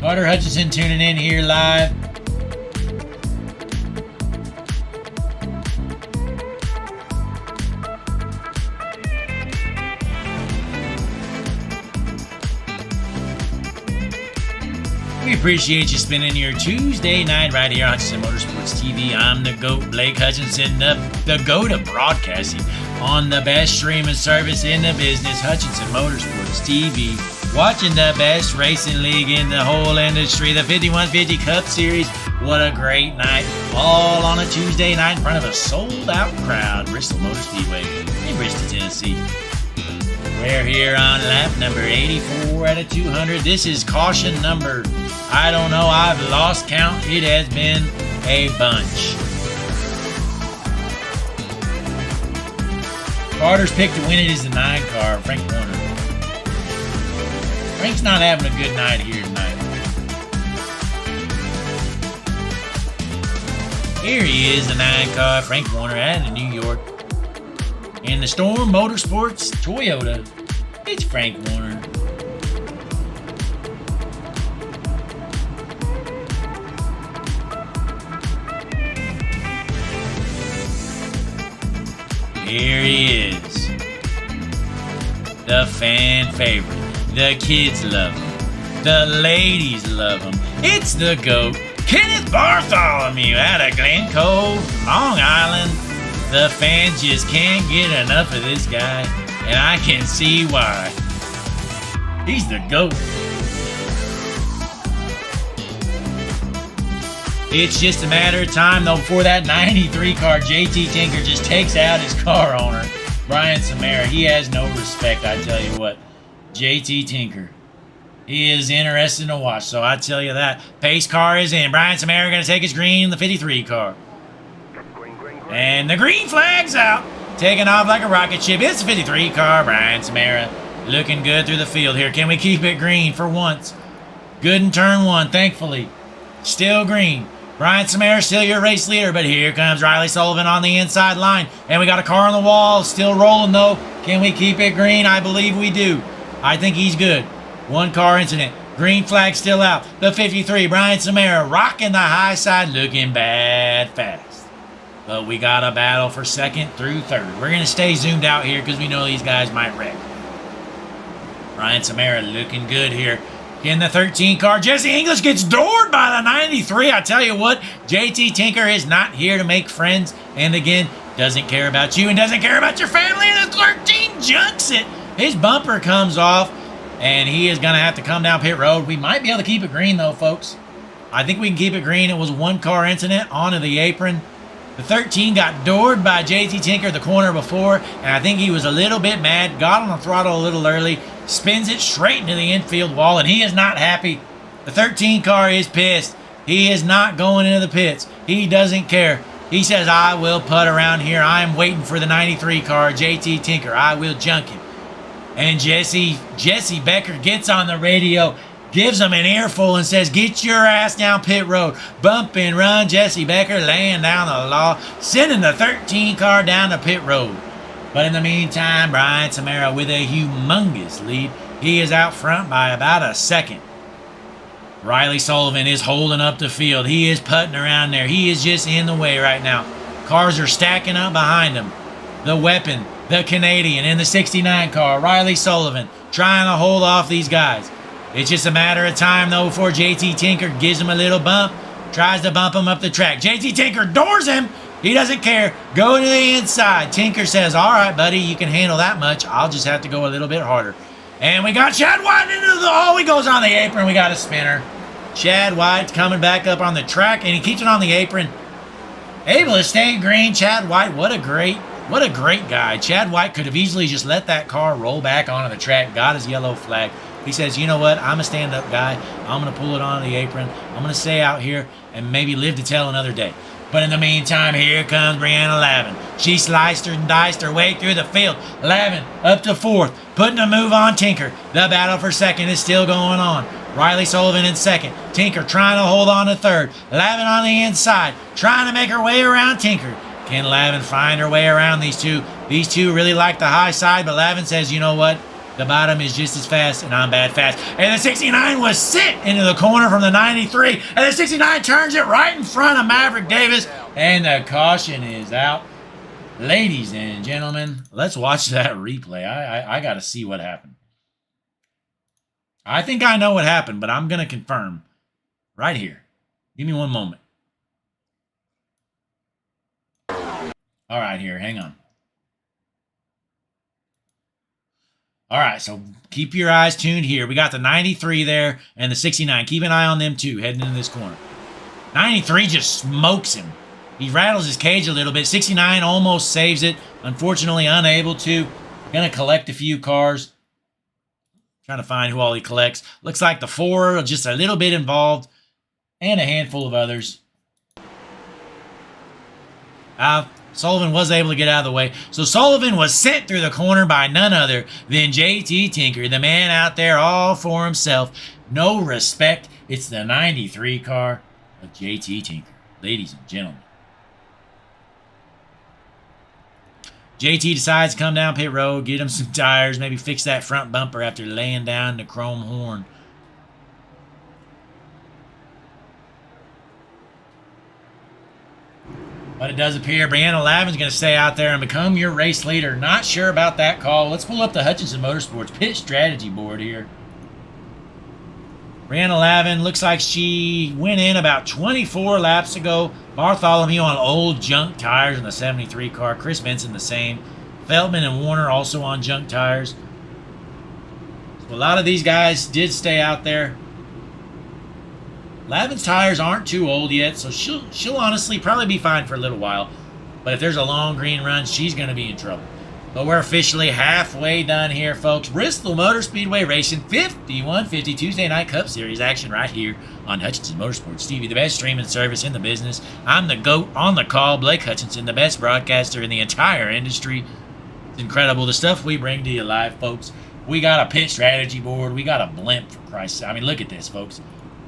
Speaker 2: Carter Hutchinson tuning in here live. We appreciate you spending your Tuesday night right here on Hutchinson Motorsports TV. I'm the GOAT, Blake Hutchinson, the GOAT of broadcasting on the best streaming service in the business, Hutchinson Motorsports TV. Watching the best racing league in the whole industry, the 5150 Cup Series. What a great night. All on a Tuesday night in front of a sold-out crowd. Bristol Motor Speedway in Bristol, Tennessee. We're here on lap number 84 out of 200. This is caution number, I don't know, I've lost count. It has been a bunch. Carter's pick to win it is the 9 car, Frank Warner. Frank's not having a good night here tonight. Here he is, the 9 car, Frank Warner out of New York. In the Storm Motorsports Toyota, it's Frank Warner. Here he is. The fan favorite. The kids love him. The ladies love him. It's the GOAT, Kenneth Bartholomew out of Glen Cove, Long Island. The fans just can't get enough of this guy, and I can see why. He's the GOAT. It's just a matter of time, though, before that 93 car JT Tinker just takes out his car owner, Brian Samara. He has no respect, I tell you what. JT Tinker. He is interesting to watch, so I tell you that. Pace car is in. Brian Samara going to take his green in the 53 car. And the green flag's out. Taking off like a rocket ship. It's the 53 car. Brian Samara looking good through the field here. Can we keep it green for once? Good in turn 1, thankfully. Still green. Brian Samara still your race leader, but here comes Riley Sullivan on the inside line. And we got a car on the wall. Still rolling, though. Can we keep it green? I believe we do. I think he's good. 1 car incident. Green flag still out. The 53, Brian Samara rocking the high side, looking bad fast. But we got a battle for 2nd through 3rd. We're going to stay zoomed out here because we know these guys might wreck. Brian Samara looking good here. In the 13 car, Jesse English gets doored by the 93. I tell you what, JT Tinker is not here to make friends. And again, doesn't care about you and doesn't care about your family. And the 13 junks it. His bumper comes off. And he is going to have to come down pit road. We might be able to keep it green, though, folks. I think we can keep it green. It was a 1 car incident onto the apron. The 13 got doored by JT Tinker the corner before, and I think he was a little bit mad, got on the throttle a little early, spins it straight into the infield wall, and he is not happy. The 13 car is pissed. He is not going into the pits. He doesn't care. He says, I will putt around here. I am waiting for the 93 car, JT Tinker. I will junk him. And Jesse Becker gets on the radio, gives him an earful and says, get your ass down pit road. Bump and run. Jesse Becker laying down the law, sending the 13 car down the pit road. But in the meantime, Brian Samara with a humongous lead. He is out front by about a second. Riley Sullivan is holding up the field. He is putting around there. He is just in the way right now. Cars are stacking up behind him. The weapon, the Canadian in the 69 car, Riley Sullivan, trying to hold off these guys. It's just a matter of time, though, before JT Tinker gives him a little bump, tries to bump him up the track. JT Tinker doors him, He doesn't care. Go to the inside. Tinker says, all right, buddy, you can handle that much. I'll just have to go a little bit harder. And we got Chad White into the... Oh, he goes on the apron. We got a spinner. Chad White coming back up on the track, and he keeps it on the apron. Able to stay green. Chad White, what a great guy. Chad White could have easily just let that car roll back onto the track, got his yellow flag. He says, you know what, I'm a stand-up guy. I'm going to pull it on the apron. I'm going to stay out here and maybe live to tell another day. But in the meantime, here comes Brianna Lavin. She sliced her and diced her way through the field. Lavin up to fourth, putting a move on Tinker. The battle for second is still going on. Riley Sullivan in second. Tinker trying to hold on to third. Lavin on the inside, trying to make her way around Tinker. Can Lavin find her way around these two? These two really like the high side, but Lavin says, you know what? The bottom is just as fast, and I'm bad fast. And the 69 was sent into the corner from the 93. And the 69 turns it right in front of Maverick Davis. And the caution is out. Ladies and gentlemen, let's watch that replay. I got to see what happened. I think I know what happened, but I'm going to confirm right here. Give me one moment. All right, here, hang on. All right, so keep your eyes tuned here. We got the 93 there and the 69. Keep an eye on them too, heading into this corner. 93 just smokes him. He rattles his cage a little bit. 69 almost saves it. Unfortunately, unable to. Going to collect a few cars. Trying to find who all he collects. Looks like the 4 are just a little bit involved. And a handful of others. Sullivan was able to get out of the way. So Sullivan was sent through the corner by none other than JT Tinker, the man out there all for himself. No respect. It's the 93 car of JT Tinker. Ladies and gentlemen. JT decides to come down pit road, get him some tires, maybe fix that front bumper after laying down the chrome horn. But it does appear Brianna Lavin's going to stay out there and become your race leader. Not sure about that call. Let's pull up the Hutchinson Motorsports pit strategy board here. Brianna Lavin looks like she went in about 24 laps ago. Bartholomew on old junk tires in the 73 car. Chris Benson the same. Feldman and Warner also on junk tires. So a lot of these guys did stay out there. Lavin's tires aren't too old yet, so she'll honestly probably be fine for a little while. But if there's a long green run, she's going to be in trouble. But we're officially halfway done here, folks. Bristol Motor Speedway Racing 5150 Tuesday Night Cup Series action right here on Hutchinson Motorsports TV, the best streaming service in the business. I'm the GOAT on the call, Blake Hutchinson, the best broadcaster in the entire industry. It's incredible, the stuff we bring to you live, folks. We got a pit strategy board. We got a blimp, for Christ's sake. I mean, look at this, folks.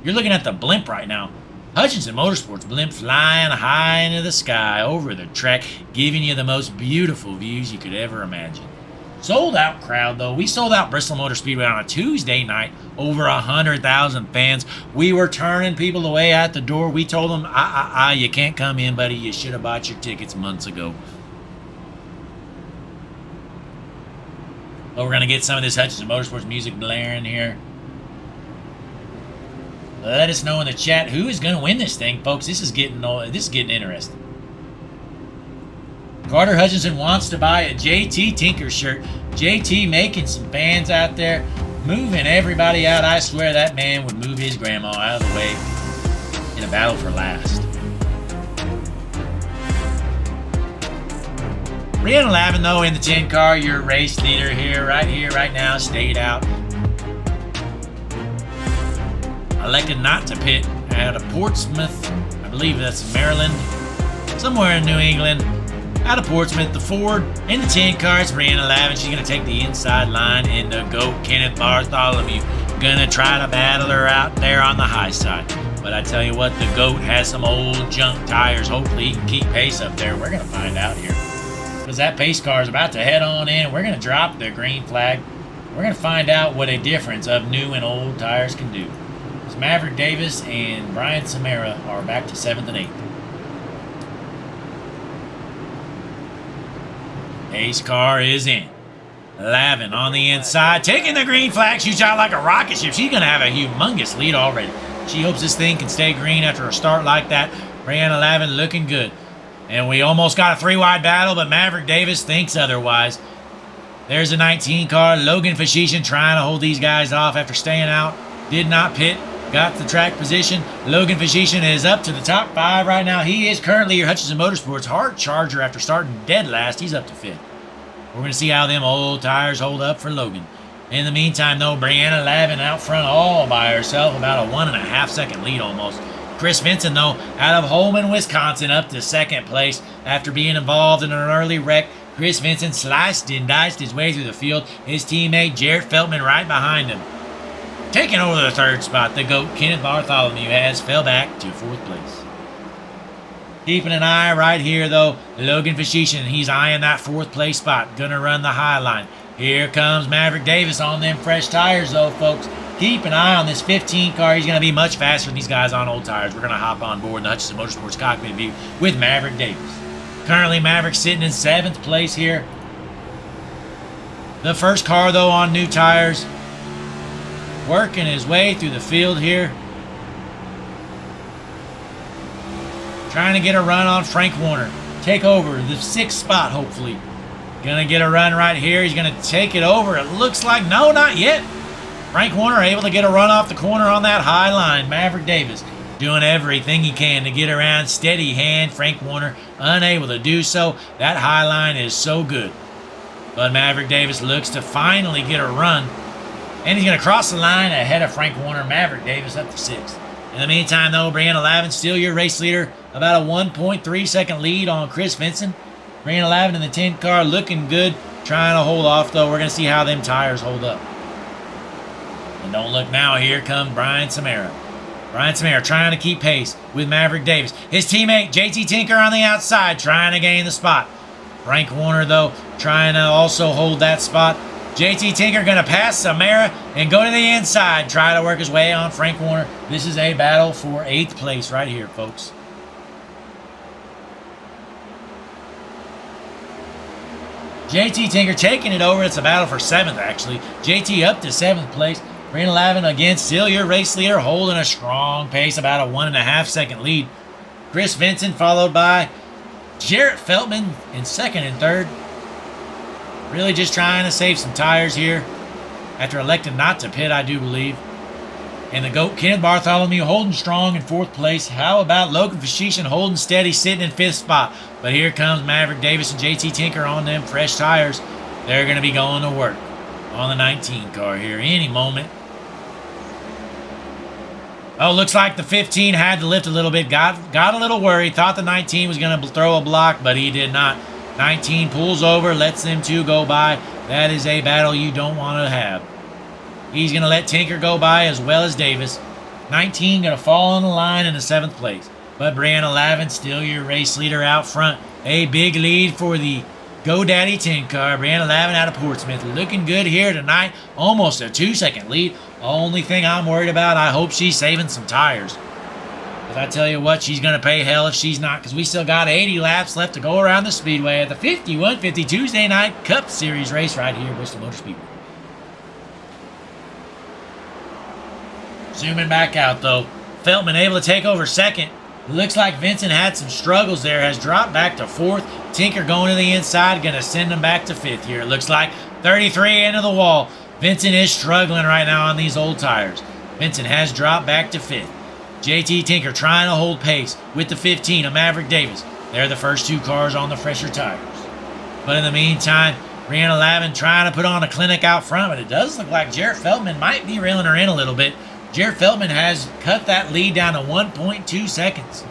Speaker 2: You're looking at the blimp right now. Hutchinson Motorsports blimp flying high into the sky over the track, giving you the most beautiful views you could ever imagine. Sold out crowd, though. We sold out Bristol Motor Speedway on a Tuesday night. Over 100,000 fans. We were turning people away at the door. We told them, you can't come in, buddy. You should have bought your tickets months ago. But we're going to get some of this Hutchinson Motorsports music blaring here. Let us know in the chat who is going to win this thing, folks. This is getting interesting. Carter Hutchinson wants to buy a JT Tinker shirt. JT making some fans out there, moving everybody out. I swear that man would move his grandma out of the way in a battle for last. Brianna Lavin, though, in the 10 car, your race leader here, right now, stayed out. Elected not to pit out of Portsmouth. I believe that's Maryland. Somewhere in New England. Out of Portsmouth, the Ford in the 10 car. It's Brianna Lavin. She's going to take the inside line in the GOAT Kenneth Bartholomew. Going to try to battle her out there on the high side. But I tell you what, the GOAT has some old junk tires. Hopefully he can keep pace up there. We're going to find out here. Because that pace car is about to head on in. We're going to drop the green flag. We're going to find out what a difference of new and old tires can do. Maverick Davis and Brian Samara are back to 7th and 8th. Ace car is in. Lavin on the inside, taking the green flag, shoots out like a rocket ship. She's going to have a humongous lead already. She hopes this thing can stay green after a start like that. Brianna Lavin looking good. And we almost got a 3-wide battle, but Maverick Davis thinks otherwise. There's a 19 car. Logan Fashishin trying to hold these guys off after staying out. Did not pit. Got the track position. Logan Fashishin is up to the top 5 right now. He is currently your Hutchinson Motorsports hard charger after starting dead last. He's up to 5th. We're going to see how them old tires hold up for Logan. In the meantime, though, Brianna Lavin out front all by herself, about a 1.5 second lead almost. Chris Vinson, though, out of Holman, Wisconsin, up to 2nd place after being involved in an early wreck. Chris Vinson sliced and diced his way through the field. His teammate, Jarrett Feltman, right behind him. Taking over the 3rd spot, the GOAT, Kenneth Bartholomew, has fell back to 4th place. Keeping an eye right here, though, Logan Fashishin. He's eyeing that 4th place spot. Gonna run the high line. Here comes Maverick Davis on them fresh tires, though, folks. Keep an eye on this 15 car. He's going to be much faster than these guys on old tires. We're going to hop on board the Hutchinson Motorsports cockpit view with Maverick Davis. Currently, Maverick sitting in 7th place here. The first car, though, on new tires. Working his way through the field here. Trying to get a run on Frank Warner. Take over the 6th spot, hopefully. Gonna get a run right here. He's gonna take it over. It looks like, no, not yet. Frank Warner able to get a run off the corner on that high line. Maverick Davis doing everything he can to get around. Steady hand. Frank Warner unable to do so. That high line is so good. But Maverick Davis looks to finally get a run. And he's going to cross the line ahead of Frank Warner. Maverick Davis up to 6th. In the meantime, though, Brianna Lavin still your race leader. About a 1.3 second lead on Chris Vinson. Brianna Lavin in the 10 car looking good. Trying to hold off, though. We're going to see how them tires hold up. And don't look now. Here comes Brian Samara. Brian Samara trying to keep pace with Maverick Davis. His teammate, JT Tinker, on the outside, trying to gain the spot. Frank Warner, though, trying to also hold that spot. JT Tinker going to pass Samara and go to the inside. Try to work his way on Frank Warner. This is a battle for 8th place right here, folks. JT Tinker taking it over. It's a battle for 7th, actually. JT up to 7th place. Brianna Lavin, again, still your race leader, holding a strong pace, about a 1.5 second lead. Chris Vinson followed by Jarrett Feltman in 2nd and 3rd. Really just trying to save some tires here after electing not to pit, I do believe. And the GOAT, Kenneth Bartholomew, holding strong in 4th place. How about Logan Fashishin holding steady, sitting in 5th spot? But here comes Maverick Davis and JT Tinker on them fresh tires. They're going to be going to work on the 19 car here any moment. Oh, looks like the 15 had to lift a little bit. Got a little worried. Thought the 19 was going to throw a block, but he did not. 19 pulls over, lets them two go by. That is a battle you don't want to have. He's going to let Tinker go by as well as Davis. 19 going to fall on the line in the 7th place. But Brianna Lavin still your race leader out front. A big lead for the GoDaddy 10 car. Brianna Lavin out of Portsmouth. Looking good here tonight. Almost a 2-second lead. Only thing I'm worried about, I hope she's saving some tires. Because I tell you what, she's going to pay hell if she's not. Because we still got 80 laps left to go around the Speedway at the 51-50 Tuesday night Cup Series race right here at Bristol Motor Speedway. Zooming back out, though. Feltman able to take over 2nd. Looks like Vincent had some struggles there. Has dropped back to 4th. Tinker going to the inside. Going to send him back to 5th here. It looks like 33 into the wall. Vincent is struggling right now on these old tires. Vincent has dropped back to 5th. JT Tinker trying to hold pace with the 15 of Maverick Davis. They're the first 2 cars on the fresher tires. But in the meantime, Brianna Lavin trying to put on a clinic out front. But it does look like Jarrett Feltman might be reeling her in a little bit. Jarrett Feltman has cut that lead down to 1.2 seconds.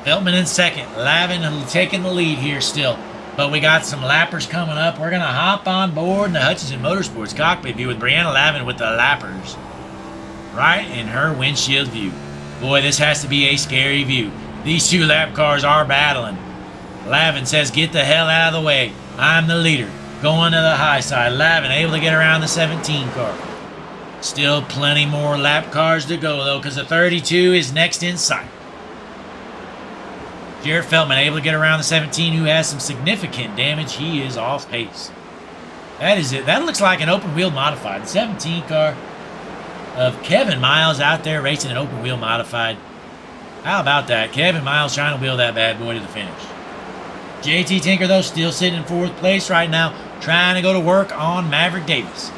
Speaker 2: Feltman in 2nd. Lavin taking the lead here still. But we got some lappers coming up. We're going to hop on board in the Hutchinson Motorsports cockpit view with Brianna Lavin with the lappers right in her windshield view. Boy, this has to be a scary view. These 2 lap cars are battling. Lavin says, get the hell out of the way. I'm the leader. Going to the high side. Lavin able to get around the 17 car. Still plenty more lap cars to go, though, because the 32 is next in sight. Jarrett Feltman able to get around the 17, who has some significant damage. He is off pace. That is it. That looks like an open-wheel modified. The 17 car of Kevin Miles out there racing an open-wheel modified. How about that? Kevin Miles trying to wheel that bad boy to the finish. JT Tinker, though, still sitting in 4th place right now, trying to go to work on Maverick Davis.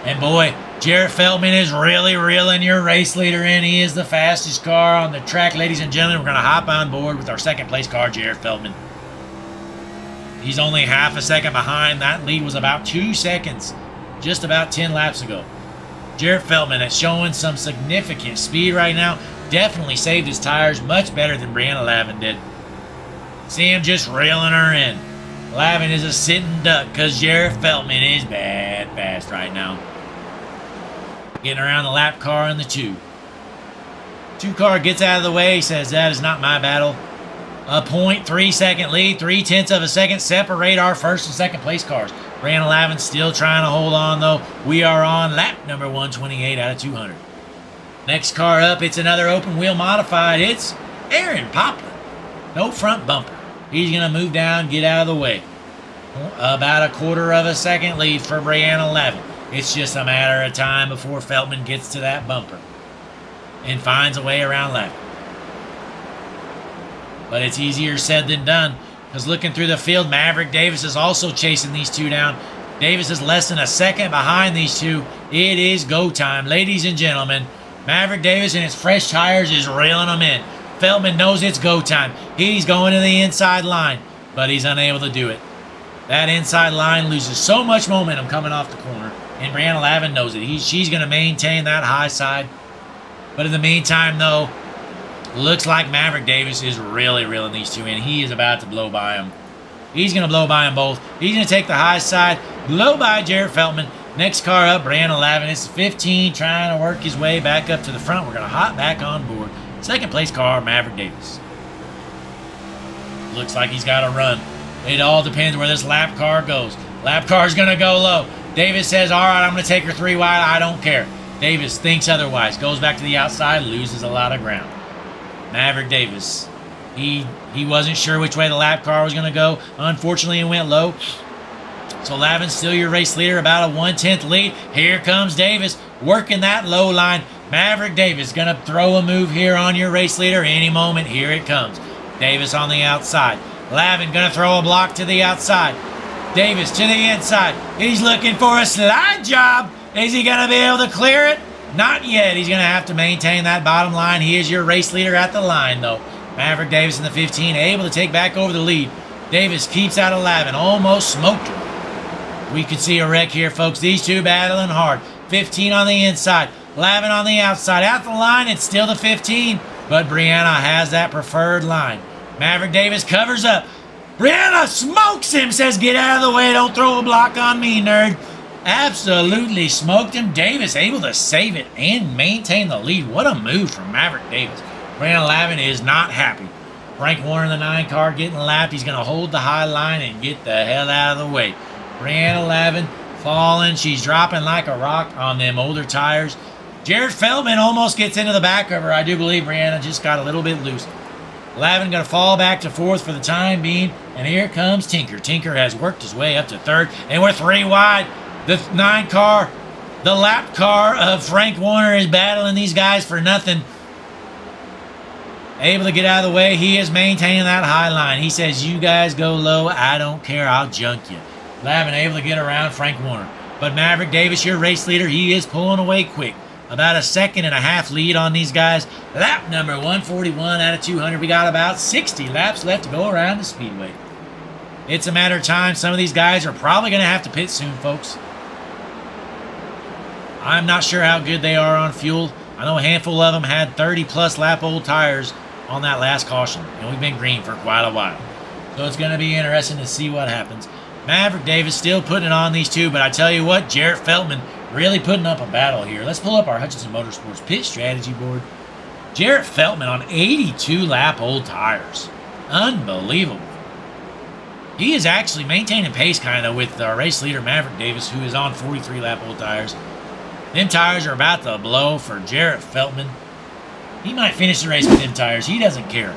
Speaker 2: And boy, Jarrett Feldman is really reeling your race leader in. He is the fastest car on the track, ladies and gentlemen. We're going to hop on board with our 2nd place car, Jarrett Feldman. He's only half a second behind. That lead was about 2 seconds, just about 10 laps ago. Jarrett Feldman is showing some significant speed right now. Definitely saved his tires much better than Brianna Lavin did. See him just reeling her in. Lavin is a sitting duck because Jarrett Feldman is bad fast right now. Getting around the lap car in the 2. 2 car gets out of the way. He says, that is not my battle. A 0.3 second lead, 0.3 of a second separate our 1st and 2nd place cars. Brianna Lavin still trying to hold on, though. We are on lap number 128 out of 200. Next car up, it's another open wheel modified. It's Aaron Poplin. No front bumper. He's going to move down, get out of the way. About a 1/4 of a second lead for Brianna Lavin. It's just a matter of time before Feldman gets to that bumper and finds a way around Lavin. But it's easier said than done, because looking through the field, Maverick Davis is also chasing these 2 down. Davis is less than a second behind these 2. It is go time, ladies and gentlemen. Maverick Davis in his fresh tires is reeling them in. Feldman knows it's go time. He's going to the inside line, but he's unable to do it. That inside line loses so much momentum coming off the corner, and Brianna Lavin knows it. She's going to maintain that high side. But in the meantime, though, looks like Maverick Davis is really reeling these 2 in. He is about to blow by them. He's going to blow by them both. He's going to take the high side, blow by Jarrett Feldman. Next car up, Brianna Lavin. It's 15, trying to work his way back up to the front. We're going to hop back on board. 2nd place car, Maverick Davis. Looks like he's got to run. It all depends where this lap car goes. Lap car's going to go low. Davis says, all right, I'm going to take her 3 wide. I don't care. Davis thinks otherwise. Goes back to the outside, loses a lot of ground. Maverick Davis, he wasn't sure which way the lap car was going to go. Unfortunately, it went low. So Lavin's still your race leader, about a 1/10 lead. Here comes Davis, working that low line. Maverick Davis going to throw a move here on your race leader any moment. Here it comes. Davis on the outside. Lavin going to throw a block to the outside. Davis to the inside. He's looking for a slide job. Is he going to be able to clear it? Not yet. He's going to have to maintain that bottom line. He is your race leader at the line, though. Maverick Davis in the 15, able to take back over the lead. Davis keeps out of Lavin. Almost smoked her. We could see a wreck here, folks. These 2 battling hard. 15 on the inside. Lavin on the outside. At the line, it's still the 15. But Brianna has that preferred line. Maverick Davis covers up. Brianna smokes him. Says, get out of the way. Don't throw a block on me, nerd. Absolutely smoked him. Davis able to save it and maintain the lead. What a move from Maverick Davis. Brianna Lavin is not happy. Frank Warner in the 9 car getting lapped. He's going to hold the high line and get the hell out of the way. Brianna Lavin falling. She's dropping like a rock on them older tires. Jarrett Feldman almost gets into the back of her. I do believe Brianna just got a little bit loose. Lavin going to fall back to 4th for the time being. And here comes Tinker. Tinker has worked his way up to 3rd. And we're 3 wide. The 9 car, the lap car of Frank Warner is battling these guys for nothing. Able to get out of the way. He is maintaining that high line. He says, you guys go low. I don't care. I'll junk you. Lavin able to get around Frank Warner. But Maverick Davis, your race leader, he is pulling away quick. About a 1.5 lead on these guys. Lap number 141 out of 200. We got about 60 laps left to go around the speedway. It's a matter of time. Some of these guys are probably going to have to pit soon, folks. I'm not sure how good they are on fuel. I know a handful of them had 30-plus lap old tires on that last caution. And we've been green for quite a while. So it's going to be interesting to see what happens. Maverick Davis still putting it on these 2. But I tell you what, Jarrett Feldman really putting up a battle here. Let's pull up our Hutchinson Motorsports pit strategy board. Jarrett Feldman on 82 lap old tires. Unbelievable. He is actually maintaining pace kind of with our race leader Maverick Davis, who is on 43 lap old tires. Them tires are about to blow for Jarrett Feldman. He might finish the race with them tires. He doesn't care.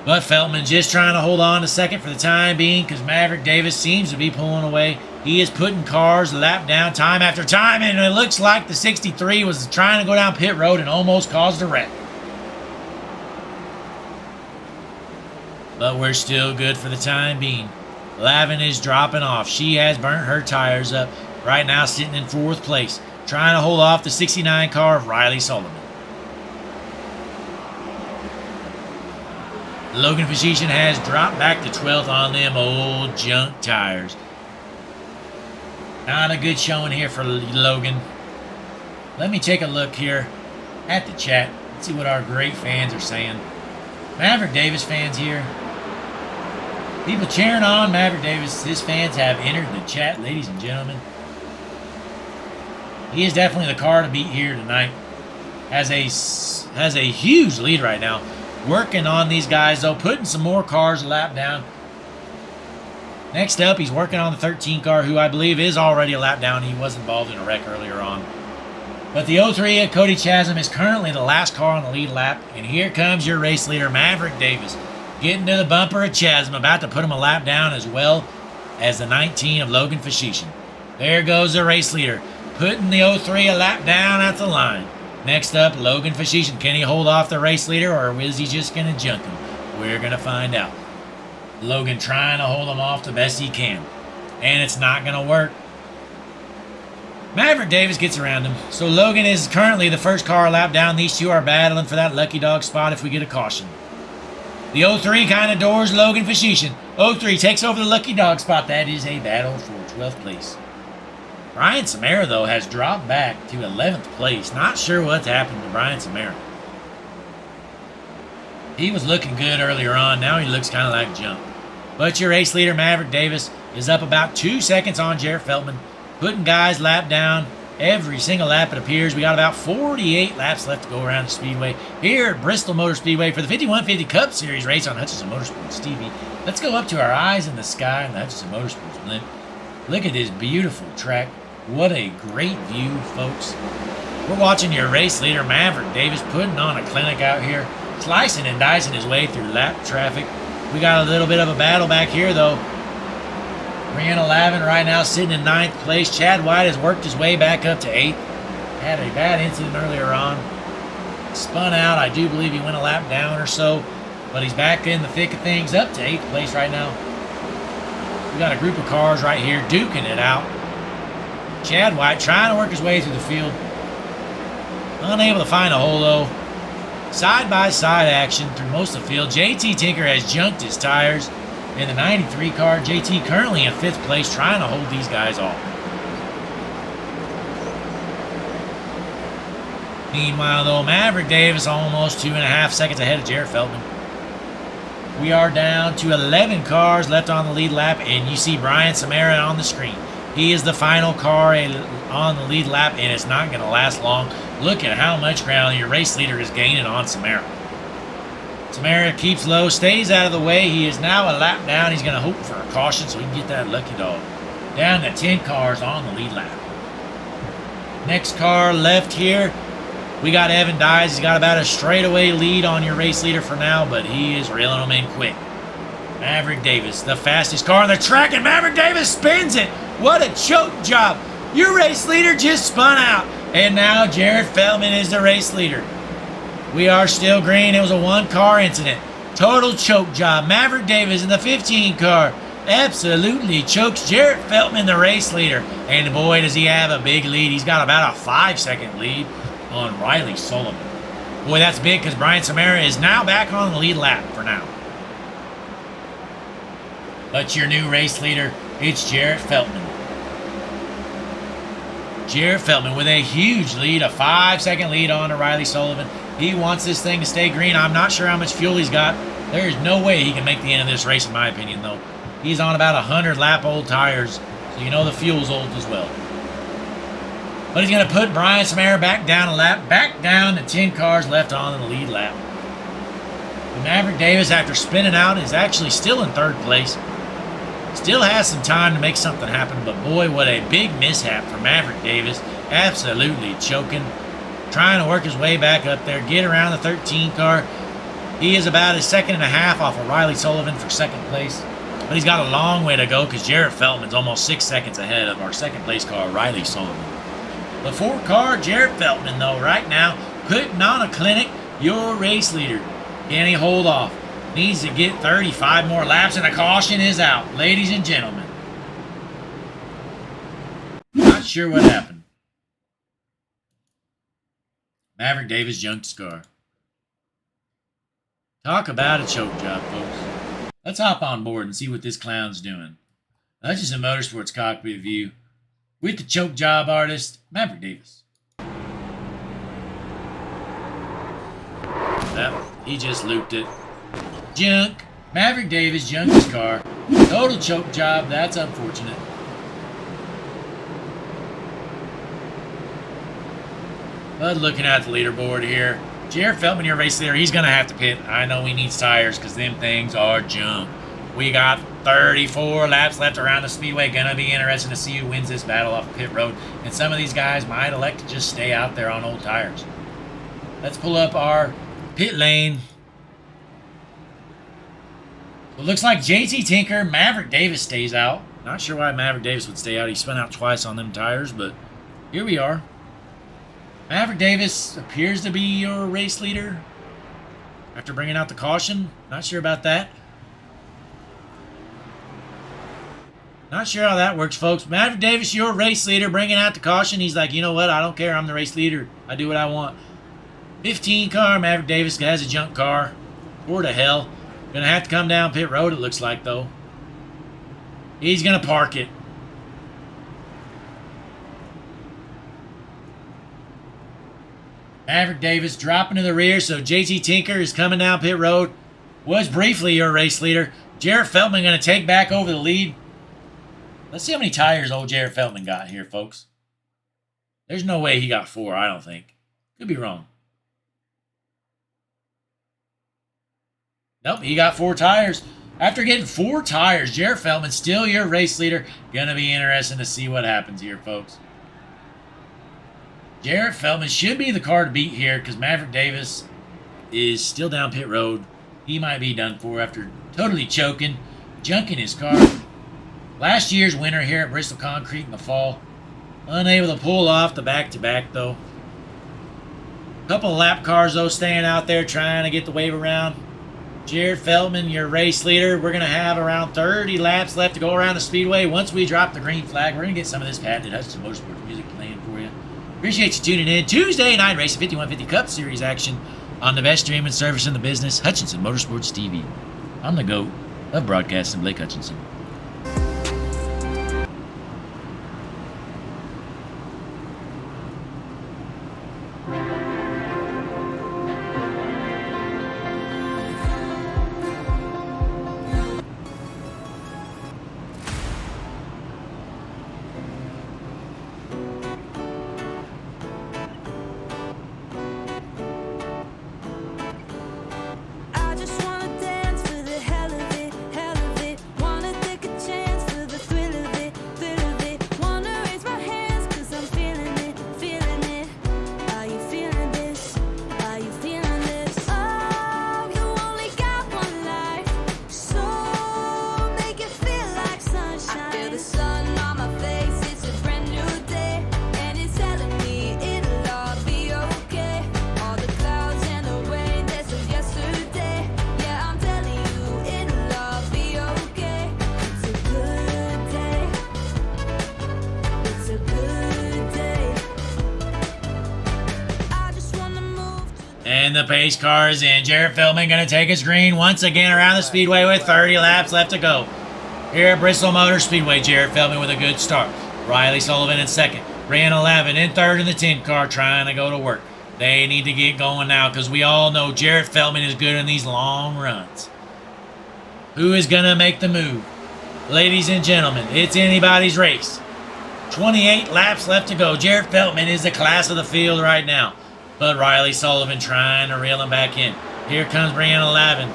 Speaker 2: But Feltman just trying to hold on to second for the time being because Maverick Davis seems to be pulling away. He is putting cars lap down time after time, and it looks like the 63 was trying to go down pit road and almost caused a wreck. But we're still good for the time being. Lavin is dropping off. She has burnt her tires up. Right now sitting in 4th place, trying to hold off the 69 car of Riley Sullivan. Logan Fashishin has dropped back to 12th on them old junk tires. Not a good showing here for Logan. Let me take a look here at the chat. Let's see what our great fans are saying. Maverick Davis fans here. People cheering on Maverick Davis. His fans have entered the chat, ladies and gentlemen. He is definitely the car to beat here tonight. Has a huge lead right now. Working on these guys, though, putting some more cars a lap down. Next up, he's working on the 13 car, who I believe is already a lap down. He was involved in a wreck earlier on. But the 03 at Cody Chasm is currently the last car on the lead lap. And here comes your race leader, Maverick Davis, getting to the bumper of Chasm, about to put him a lap down as well as the 19 of Logan Fashishin. There goes the race leader, putting the 03 a lap down at the line. Next up, Logan Fashishin. Can he hold off the race leader, or is he just going to junk him? We're going to find out. Logan trying to hold him off the best he can. And it's not going to work. Maverick Davis gets around him. So Logan is currently the first car lap down. These two are battling for that lucky dog spot if we get a caution. The 03 kind of doors Logan Fashishin. 03 takes over the lucky dog spot. That is a battle for 12th place. Brian Samara, though, has dropped back to 11th place. Not sure what's happened to Brian Samara. He was looking good earlier on. Now he looks kind of like junk. But your race leader, Maverick Davis, is up about 2 seconds on Jarrett Feltman. Putting guys lap down every single lap, it appears. We got about 48 laps left to go around the Speedway here at Bristol Motor Speedway for the 5150 Cup Series race on Hutchinson Motorsports TV. Let's go up to our eyes in the sky in the Hutchinson Motorsports blimp. Look at this beautiful track. What a great view, folks. We're watching your race leader, Maverick Davis, putting on a clinic out here, slicing and dicing his way through lap traffic. We got a little bit of a battle back here, though. Brianna Lavin right now sitting in 9th place. Chad White has worked his way back up to 8th. Had a bad incident earlier on. Spun out. I do believe he went a lap down or so. But he's back in the thick of things, up to 8th place right now. We got a group of cars right here duking it out. Chad White trying to work his way through the field. Unable to find a hole, though. Side-by-side action through most of the field. JT Tinker has junked his tires in the 93 car. JT currently in 5th place, trying to hold these guys off. Meanwhile, though, Maverick Davis almost 2.5 seconds ahead of Jarrett Feltman. We are down to 11 cars left on the lead lap, and you see Brian Samara on the screen. He is the final car on the lead lap, and it's not going to last long. Look at how much ground your race leader is gaining on Samara. Samara keeps low, stays out of the way. He is now a lap down. He's going to hope for a caution so he can get that lucky dog. Down to 10 cars on the lead lap. Next car left here, we got Evan Dyes. He's got about a straightaway lead on your race leader for now, but he is reeling them in quick. Maverick Davis, the fastest car on the track, and Maverick Davis spins it. What a choke job. Your race leader just spun out. And now Jarrett Feltman is the race leader. We are still green. It was a 1-car incident. Total choke job. Maverick Davis in the 15 car absolutely chokes Jarrett Feltman, the race leader. And boy, does he have a big lead. He's got about a 5-second lead on Riley Sullivan. Boy, that's big because Brian Samara is now back on the lead lap for now. But your new race leader, it's Jarrett Feltman. Jarrett Feltman with a huge lead, a 5-second lead on to Riley Sullivan. He wants this thing to stay green. I'm not sure how much fuel he's got. There is no way he can make the end of this race, in my opinion, though. He's on about 100 lap old tires, so you know the fuel's old as well. But he's going to put Brian Samara back down a lap, back down to 10 cars left on the lead lap. But Maverick Davis, after spinning out, is actually still in 3rd place. Still has some time to make something happen, but boy, what a big mishap for Maverick Davis. Absolutely choking. Trying to work his way back up there, get around the 13 car. He is about a second and a half off of Riley Sullivan for second place. But he's got a long way to go because Jarrett Feltman's almost 6 seconds ahead of our second place car, Riley Sullivan. The 4 car, Jarrett Feltman, though, right now, putting on a clinic, your race leader. Can he hold off? Needs to get 35 more laps, and a caution is out, ladies and gentlemen. Not sure what happened. Maverick Davis junked his car. Talk about a choke job, folks. Let's hop on board and see what this clown's doing. Hutchinson Motorsports cockpit view with the choke job artist, Maverick Davis. Yep, he just looped it. Junk. Maverick Davis junked his car. Total choke job. That's unfortunate. But looking at the leaderboard here, Jarrett Feltman, your race leader, he's going to have to pit. I know he needs tires because them things are junk. We got 34 laps left around the speedway. Going to be interesting to see who wins this battle off of pit road. And some of these guys might elect to just stay out there on old tires. Let's pull up our pit lane. It looks like JT Tinker, Maverick Davis stays out. Not sure why Maverick Davis would stay out. He spun out twice on them tires, but here we are. Maverick Davis appears to be your race leader after bringing out the caution. Not sure about that. Not sure how that works, folks. Maverick Davis, your race leader, bringing out the caution. He's like, you know what? I don't care. I'm the race leader. I do what I want. 15 car. Maverick Davis has a junk car. Poor to hell. Gonna have to come down pit road, it looks like, though. He's gonna park it. Maverick Davis dropping to the rear, so JT Tinker is coming down pit road. Was briefly your race leader. Jarrett Feltman going to take back over the lead. Let's see how many tires old Jarrett Feltman got here, folks. There's no way he got 4, I don't think. Could be wrong. Nope, he got 4 tires. After getting 4 tires, Jarrett Feltman, still your race leader. Going to be interesting to see what happens here, folks. Jarrett Feltman should be the car to beat here because Maverick Davis is still down pit road. He might be done for after totally choking, junking his car. Last year's winner here at Bristol Concrete in the fall. Unable to pull off the back-to-back, though. Couple of lap cars, though, staying out there trying to get the wave around. Jarrett Feltman, your race leader. We're going to have around 30 laps left to go around the speedway. Once we drop the green flag, we're going to get some of this patented Hutchinson Motorsports music playing for you. Appreciate you tuning in. Tuesday night racing 5150 Cup Series action on the best streaming service in the business, Hutchinson Motorsports TV. I'm the GOAT of broadcasting, Blake Hutchinson.
Speaker 3: I just wanna dance for the hell of it, hell of it. Wanna take a chance for the thrill of it, thrill of it. Wanna raise my hands 'cause I'm feeling it, feeling it. Are you feeling this? Are you feeling this? Oh, you only got one life, so make it feel like sunshine. I feel the sun on my face, it's a brand new day, and it's telling me it'll all be okay. All the clouds and the rain, that's of yesterday. Yeah, I'm telling you, it'll all be okay. It's a good day. It's a good day. I just wanna move to
Speaker 2: And the pace car is in. Jarrett Feltman going to take his green once again around the speedway with 30 laps left to go. Here at Bristol Motor Speedway, Jarrett Feltman with a good start. Riley Sullivan in second. Ran 11 in third in the 10 car trying to go to work. They need to get going now because we all know Jarrett Feltman is good in these long runs. Who is going to make the move? Ladies and gentlemen, it's anybody's race. 28 laps left to go. Jarrett Feltman is the class of the field right now. But Riley Sullivan trying to reel him back in. Here comes Brianna 11.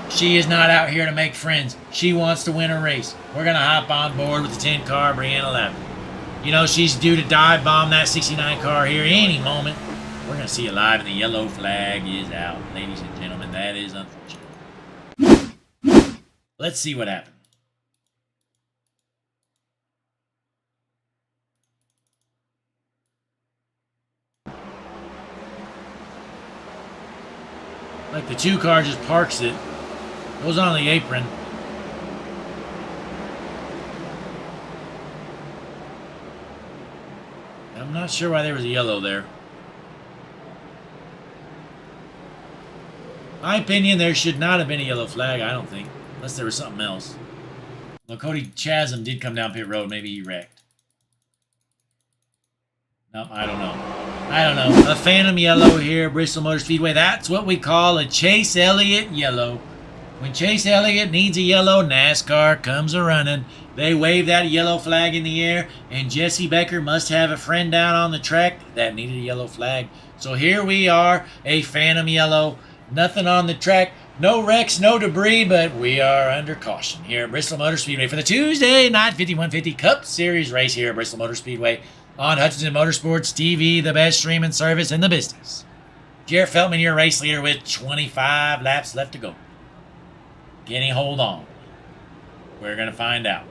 Speaker 2: She is not out here to make friends. She wants to win a race. We're going to hop on board with the 10 car, Brianna 11. You know, she's due to dive bomb that 69 car here any moment. We're going to see it live, and the yellow flag is out. Ladies and gentlemen, that is unfortunate. Let's see what happened. Like the 2 car just parks it, goes on the apron. I'm not sure why there was a yellow there. My opinion, there should not have been a yellow flag, I don't think. Unless there was something else. Well, Cody Chasm did come down pit road. Maybe he wrecked. No, I don't know. I don't know. A phantom yellow here, Bristol Motor Speedway. That's what we call a Chase Elliott yellow. When Chase Elliott needs a yellow, NASCAR comes a-running. They wave that yellow flag in the air, and Jesse Becker must have a friend down on the track that needed a yellow flag. So here we are, a phantom yellow. Nothing on the track. No wrecks, no debris, but we are under caution here at Bristol Motor Speedway for the Tuesday night 5150 Cup Series race here at Bristol Motor Speedway on Hutchinson Motorsports TV, the best streaming service in the business. Jarrett Feltman, your race leader with 25 laps left to go. Can he hold on? We're going to find out.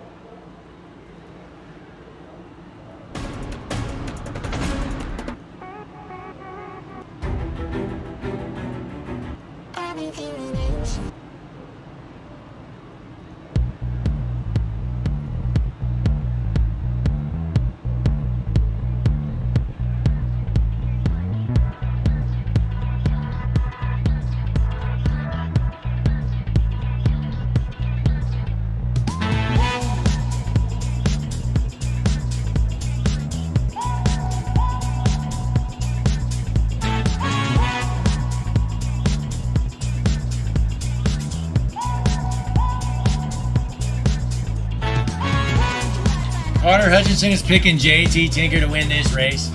Speaker 2: Carter Hutchinson is picking JT Tinker to win this race.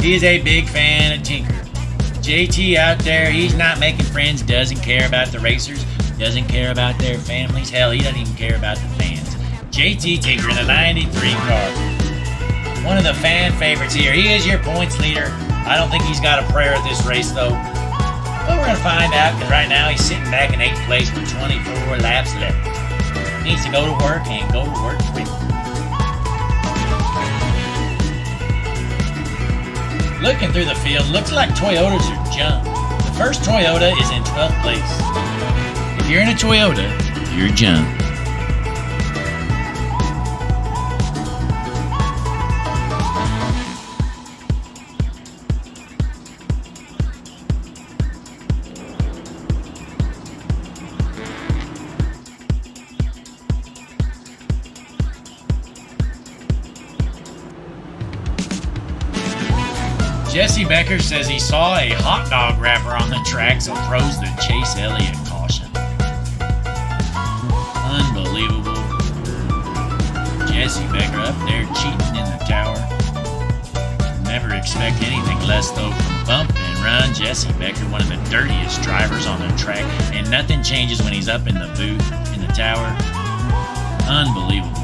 Speaker 2: He is a big fan of Tinker. JT out there, he's not making friends, doesn't care about the racers, doesn't care about their families. Hell, he doesn't even care about the fans. JT Tinker in the 93 car. One of the fan favorites here. He is your points leader. I don't think he's got a prayer at this race, though. But we're going to find out, because right now he's sitting back in 8th place with 24 laps left. Needs to go to work and go to work quick. Looking through the field, looks like Toyotas are jumped. The first Toyota is in 12th place. If you're in a Toyota, you're jumped. Jesse Becker says he saw a hot dog wrapper on the track, so throws the Chase Elliott caution. Unbelievable. Jesse Becker up there cheating in the tower. Never expect anything less, though, from bump and run. Jesse Becker, one of the dirtiest drivers on the track, and nothing changes when he's up in the booth, in the tower. Unbelievable.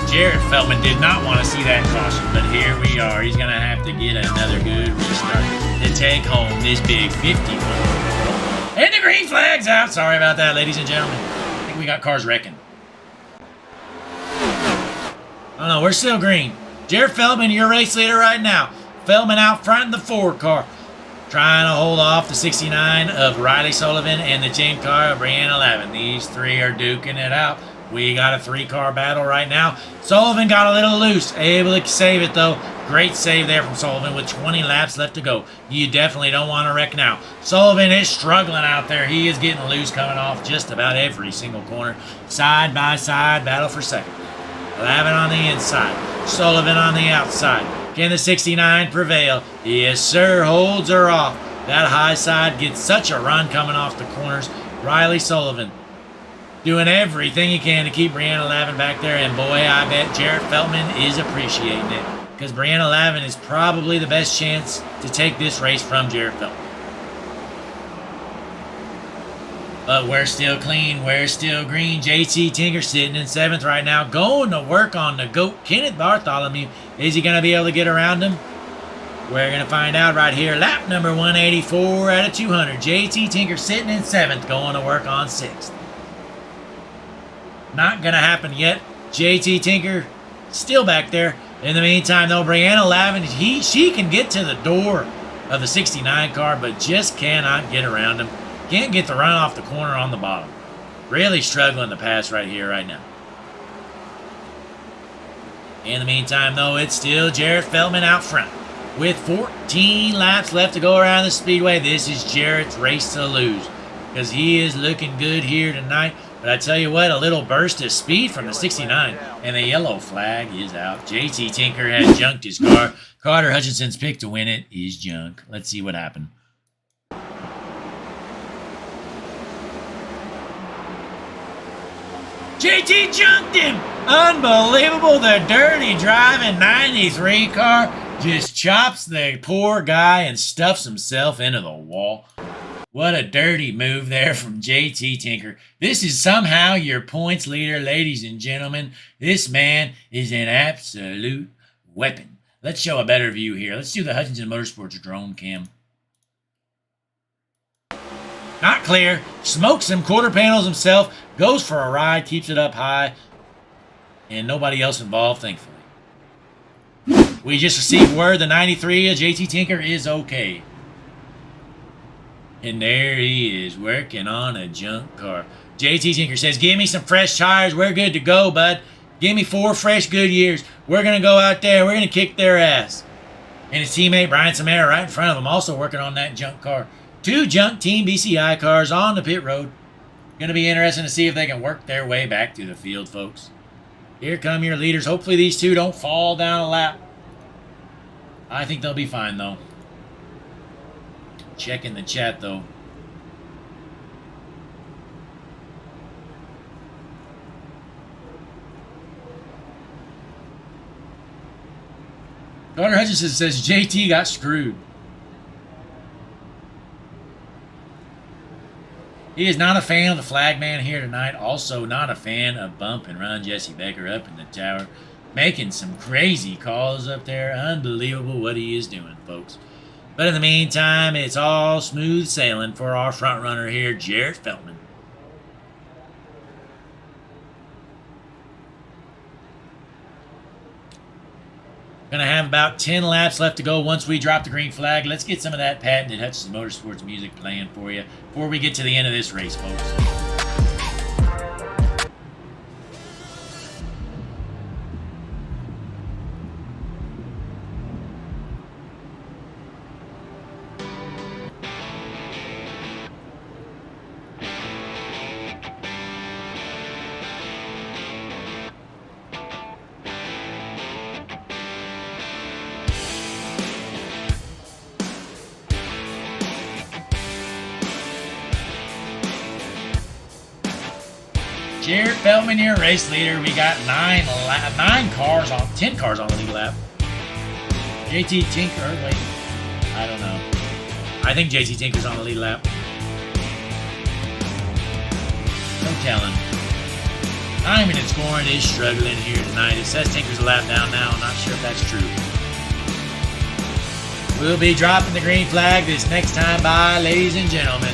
Speaker 2: Jarrett Feltman did not want to see that caution, but here we are. He's going to have to get another good restart to take home this big 50 point. And the green flag's out. Sorry about that, ladies and gentlemen. I think we got cars wrecking. Oh, no, we're still green. Jarrett Feltman, your race leader right now. Feltman out front in the 4 car. Trying to hold off the 69 of Riley Sullivan and the team car of Brianna Lavin. These three are duking it out. We got a 3-car battle right now. Sullivan got a little loose. Able to save it, though. Great save there from Sullivan with 20 laps left to go. You definitely don't want to wreck now. Sullivan is struggling out there. He is getting loose coming off just about every single corner. Side by side battle for second. Lavin on the inside. Sullivan on the outside. Can the 69 prevail? Yes, sir. Holds her off. That high side gets such a run coming off the corners. Riley Sullivan doing everything he can to keep Brianna Lavin back there. And boy, I bet Jarrett Feltman is appreciating it, because Brianna Lavin is probably the best chance to take this race from Jarrett Feltman. But we're still clean. We're still green. JT Tinker sitting in 7th right now, going to work on the GOAT, Kenneth Bartholomew. Is he going to be able to get around him? We're going to find out right here. Lap number 184 out of 200. JT Tinker sitting in 7th, going to work on 6th. Not going to happen yet. JT Tinker still back there. In the meantime, though, Brianna Lavin, she can get to the door of the 69 car, but just cannot get around him. Can't get the run off the corner on the bottom. Really struggling to pass right here, right now. In the meantime, though, it's still Jarrett Feldman out front. With 14 laps left to go around the speedway, this is Jarrett's race to lose. Because he is looking good here tonight. But I tell you what, a little burst of speed from the 69. And the yellow flag is out. JT Tinker has junked his car. Carter Hutchinson's pick to win it is junk. Let's see what happened. JT junked him! Unbelievable. The dirty driving 93 car just chops the poor guy and stuffs himself into the wall. What a dirty move there from JT Tinker. This is somehow your points leader, ladies and gentlemen. This man is an absolute weapon. Let's show a better view here. Let's do the Hutchinson Motorsports drone cam. Not clear. Smokes some quarter panels himself. Goes for a ride. Keeps it up high. And nobody else involved, thankfully. We just received word the 93 of JT Tinker is okay. And there he is, working on a junk car. JT Tinker says, give me some fresh tires. We're good to go, bud. Give me 4 fresh Goodyears. We're going to go out there. We're going to kick their ass. And his teammate, Brian Samara, right in front of him, also working on that junk car. 2 junk Team BCI cars on the pit road. Going to be interesting to see if they can work their way back to the field, folks. Here come your leaders. Hopefully these 2 don't fall down a lap. I think they'll be fine, though. Checking the chat, though. Carter Hutchinson says JT got screwed. He is not a fan of the flagman here tonight. Also not a fan of bump and run Jesse Becker up in the tower. Making some crazy calls up there. Unbelievable what he is doing, folks. But in the meantime, it's all smooth sailing for our front runner here, Jarrett Feldman. Gonna have about 10 laps left to go once we drop the green flag. Let's get some of that patented Hutchinson Motorsports music playing for you before we get to the end of this race, folks. Jarrett Feldman, your race leader. We got 10 cars on the lead lap. JT Tinker, wait, I don't know. I think JT Tinker's on the lead lap. No telling. Timing and scoring is struggling here tonight. It says Tinker's a lap down now. I'm not sure if that's true. We'll be dropping the green flag this next time by, ladies and gentlemen.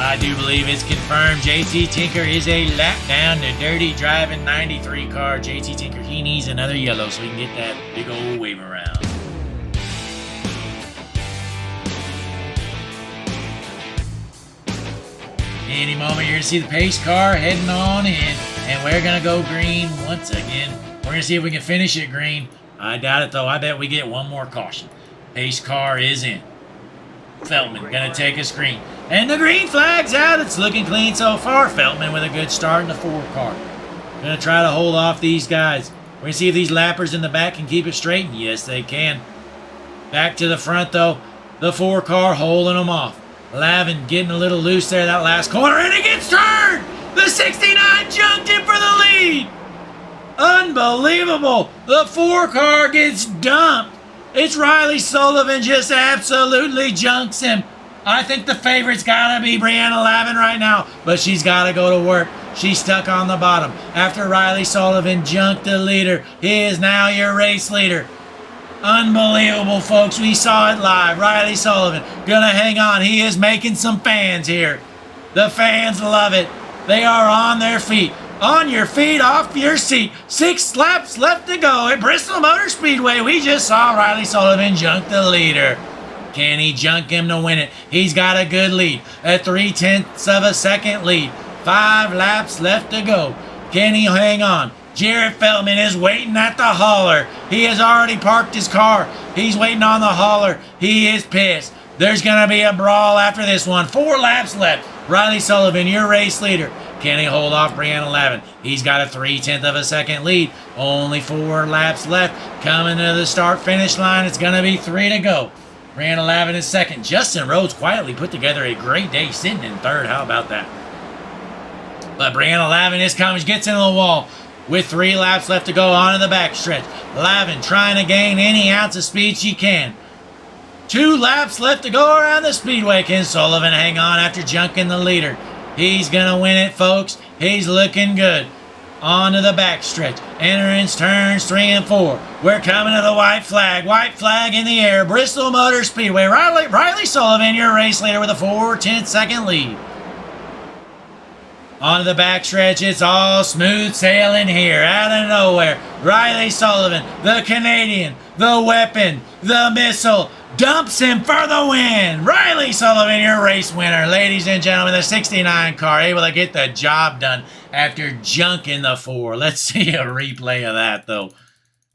Speaker 2: I do believe it's confirmed. JT Tinker is a lap down. The dirty driving 93 car. JT Tinker, he needs another yellow so he can get that big old wave around. Any moment you're going to see the pace car heading on in. And we're going to go green once again. We're going to see if we can finish it green. I doubt it, though. I bet we get one more caution. Pace car is in. Feldman going to take us green. And the green flag's out. It's looking clean so far. Feldman with a good start in the 4 car. Going to try to hold off these guys. We're going to see if these lappers in the back can keep it straight. And yes, they can. Back to the front, though. The 4 car holding them off. Lavin getting a little loose there that last corner. And it gets turned! The 69 jumped him for the lead! Unbelievable! The 4 car gets dumped. It's Riley Sullivan just absolutely junks him. I think the favorite's got to be Brianna Lavin right now, but she's got to go to work. She's stuck on the bottom. After Riley Sullivan junked the leader, he is now your race leader. Unbelievable, folks. We saw it live. Riley Sullivan going to hang on. He is making some fans here. The fans love it. They are on their feet. On your feet, off your seat. 6 laps left to go at Bristol Motor Speedway. We just saw Riley Sullivan junk the leader. Can he junk him to win it? He's got a good lead. A 3/10 of a second lead. 5 laps left to go. Can he hang on? Jarrett Feldman is waiting at the hauler. He has already parked his car. He's waiting on the hauler. He is pissed. There's going to be a brawl after this one. 4 laps left. Riley Sullivan, your race leader. Can he hold off Brianna Lavin? He's got a 3/10 of a second lead. Only 4 laps left. Coming to the start-finish line. It's going to be 3 to go. Brianna Lavin is second. Justin Rhodes quietly put together a great day, sitting in third. How about that? But Brianna Lavin is coming. She gets into the wall with 3 laps left to go on the backstretch. Lavin trying to gain any ounce of speed she can. 2 laps left to go around the speedway. Can Sullivan hang on after junking the leader? He's going to win it, folks. He's looking good. On to the backstretch. Entering turns 3 and 4. We're coming to the white flag. White flag in the air. Bristol Motor Speedway. Riley Sullivan, your race leader with a 4/10 second lead. On to the backstretch. It's all smooth sailing here. Out of nowhere. Riley Sullivan, the Canadian, the weapon, the missile, dumps him for the win. Riley Sullivan, your race winner. Ladies and gentlemen, the 69 car able to get the job done after junking the 4. Let's see a replay of that, though.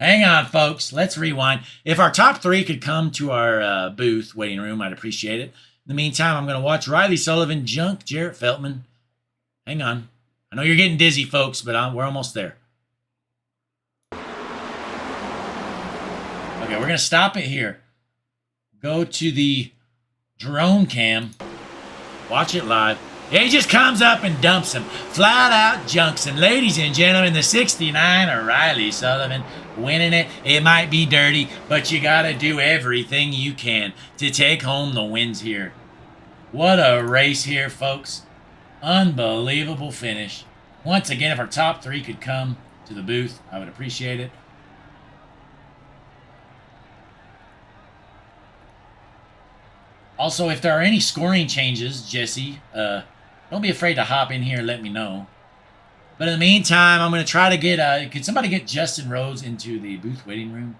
Speaker 2: Hang on, folks. Let's rewind. If our top 3 could come to our booth waiting room, I'd appreciate it. In the meantime, I'm going to watch Riley Sullivan junk Jarrett Feldman. Hang on. I know you're getting dizzy, folks, but we're almost there. Okay, we're going to stop it here. Go to the drone cam. Watch it live. He just comes up and dumps him. Flat out junks him. Ladies and gentlemen, the 69 or Riley Sullivan winning it. It might be dirty, but you got to do everything you can to take home the wins here. What a race here, folks. Unbelievable finish. Once again, if our top 3 could come to the booth, I would appreciate it. Also, if there are any scoring changes, Jesse, don't be afraid to hop in here and let me know. But in the meantime, I'm going to try to get, could somebody get Justin Rhodes into the booth waiting room?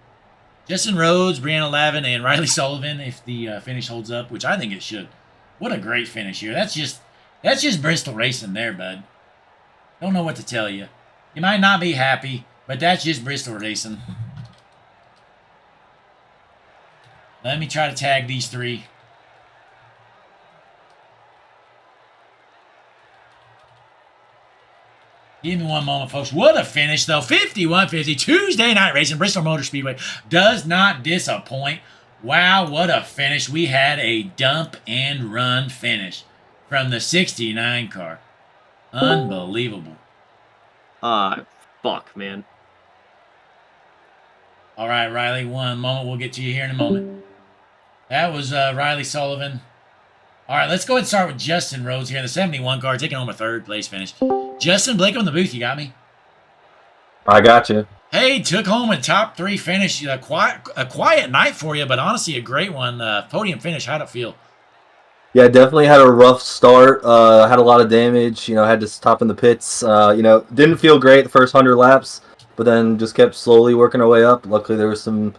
Speaker 2: Justin Rhodes, Brianna Lavin, and Riley Sullivan, if the finish holds up, which I think it should. What a great finish here. That's just Bristol racing there, bud. Don't know what to tell you. You might not be happy, but that's just Bristol racing. Let me try to tag these 3. Give me one moment, folks. What a finish, though. 51-50. Tuesday night racing. Bristol Motor Speedway does not disappoint. Wow, what a finish. We had a dump and run finish from the 69 car. Unbelievable.
Speaker 5: Fuck, man.
Speaker 2: All right, Riley, one moment. We'll get to you here in a moment. That was Riley Sullivan. All right, let's go ahead and start with Justin Rhodes here in the 71 car, taking home a 3rd place finish. Justin, Blake on the booth, you got me?
Speaker 6: I got you.
Speaker 2: Hey, took home a top 3 finish. A quiet night for you, but honestly a great one. Podium finish, how'd it feel?
Speaker 6: Yeah, definitely had a rough start. Had a lot of damage. Had to stop in the pits. Didn't feel great the first 100 laps, but then just kept slowly working our way up. Luckily, there was some,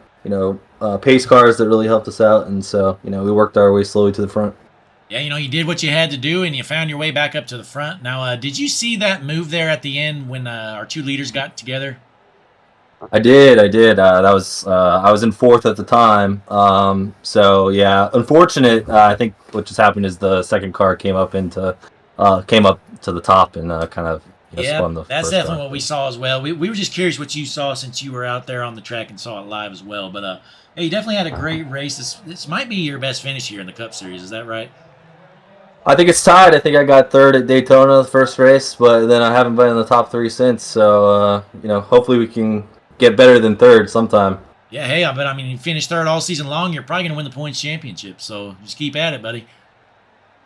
Speaker 6: pace cars that really helped us out, and so, we worked our way slowly to the front.
Speaker 2: Yeah, you did what you had to do, and you found your way back up to the front. Now, did you see that move there at the end when our 2 leaders got together?
Speaker 6: I did. That was I was in 4th at the time. So yeah, unfortunate. I think what just happened is the second car came up to the top and kind of spun the
Speaker 2: that's
Speaker 6: first
Speaker 2: definitely
Speaker 6: car.
Speaker 2: what we saw as well. We were just curious what you saw since you were out there on the track and saw it live as well. But hey, you definitely had a great race. This might be your best finish here in the Cup Series. Is that right?
Speaker 6: I think it's tied. I think I got 3rd at Daytona the first race, but then I haven't been in the top 3 since. So hopefully we can get better than 3rd sometime.
Speaker 2: Yeah, hey, but you finished 3rd all season long. You're probably going to win the points championship. So just keep at it, buddy.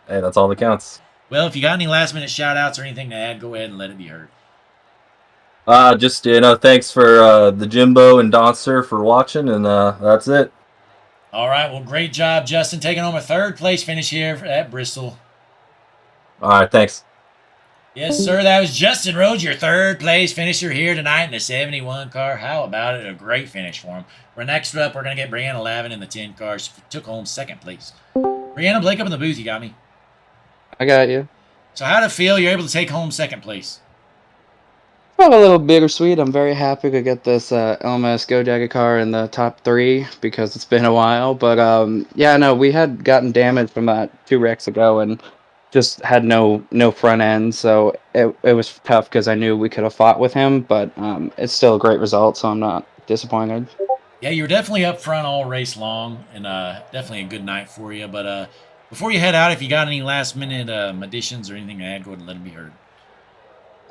Speaker 6: Hey, that's all that counts.
Speaker 2: Well, if you got any last-minute shout-outs or anything to add, go ahead and let it be heard.
Speaker 6: Just thanks for the Jimbo and Donster for watching, and that's it.
Speaker 2: All right, well, great job, Justin, taking home a third-place finish here at Bristol.
Speaker 6: All right, thanks.
Speaker 2: Yes, sir, that was Justin Rhodes, your third-place finisher here tonight in the 71 car. How about it? A great finish for him. For next up, we're going to get Brianna Lavin in the 10 car. She took home second place. Brianna, Blake up in the booth, you got me?
Speaker 4: I got you.
Speaker 2: So how did it feel? You're able to take home second place.
Speaker 5: Felt a little bittersweet. I'm very happy to get this LMS Go Jacket car in the top 3 because it's been a while. But yeah, no, we had gotten damaged from that 2 wrecks ago and just had no front end, so it was tough because I knew we could have fought with him. But it's still a great result, so I'm not disappointed.
Speaker 2: Yeah, you were definitely up front all race long, and definitely a good night for you. But before you head out, if you got any last-minute additions or anything to add, go ahead and let them be heard.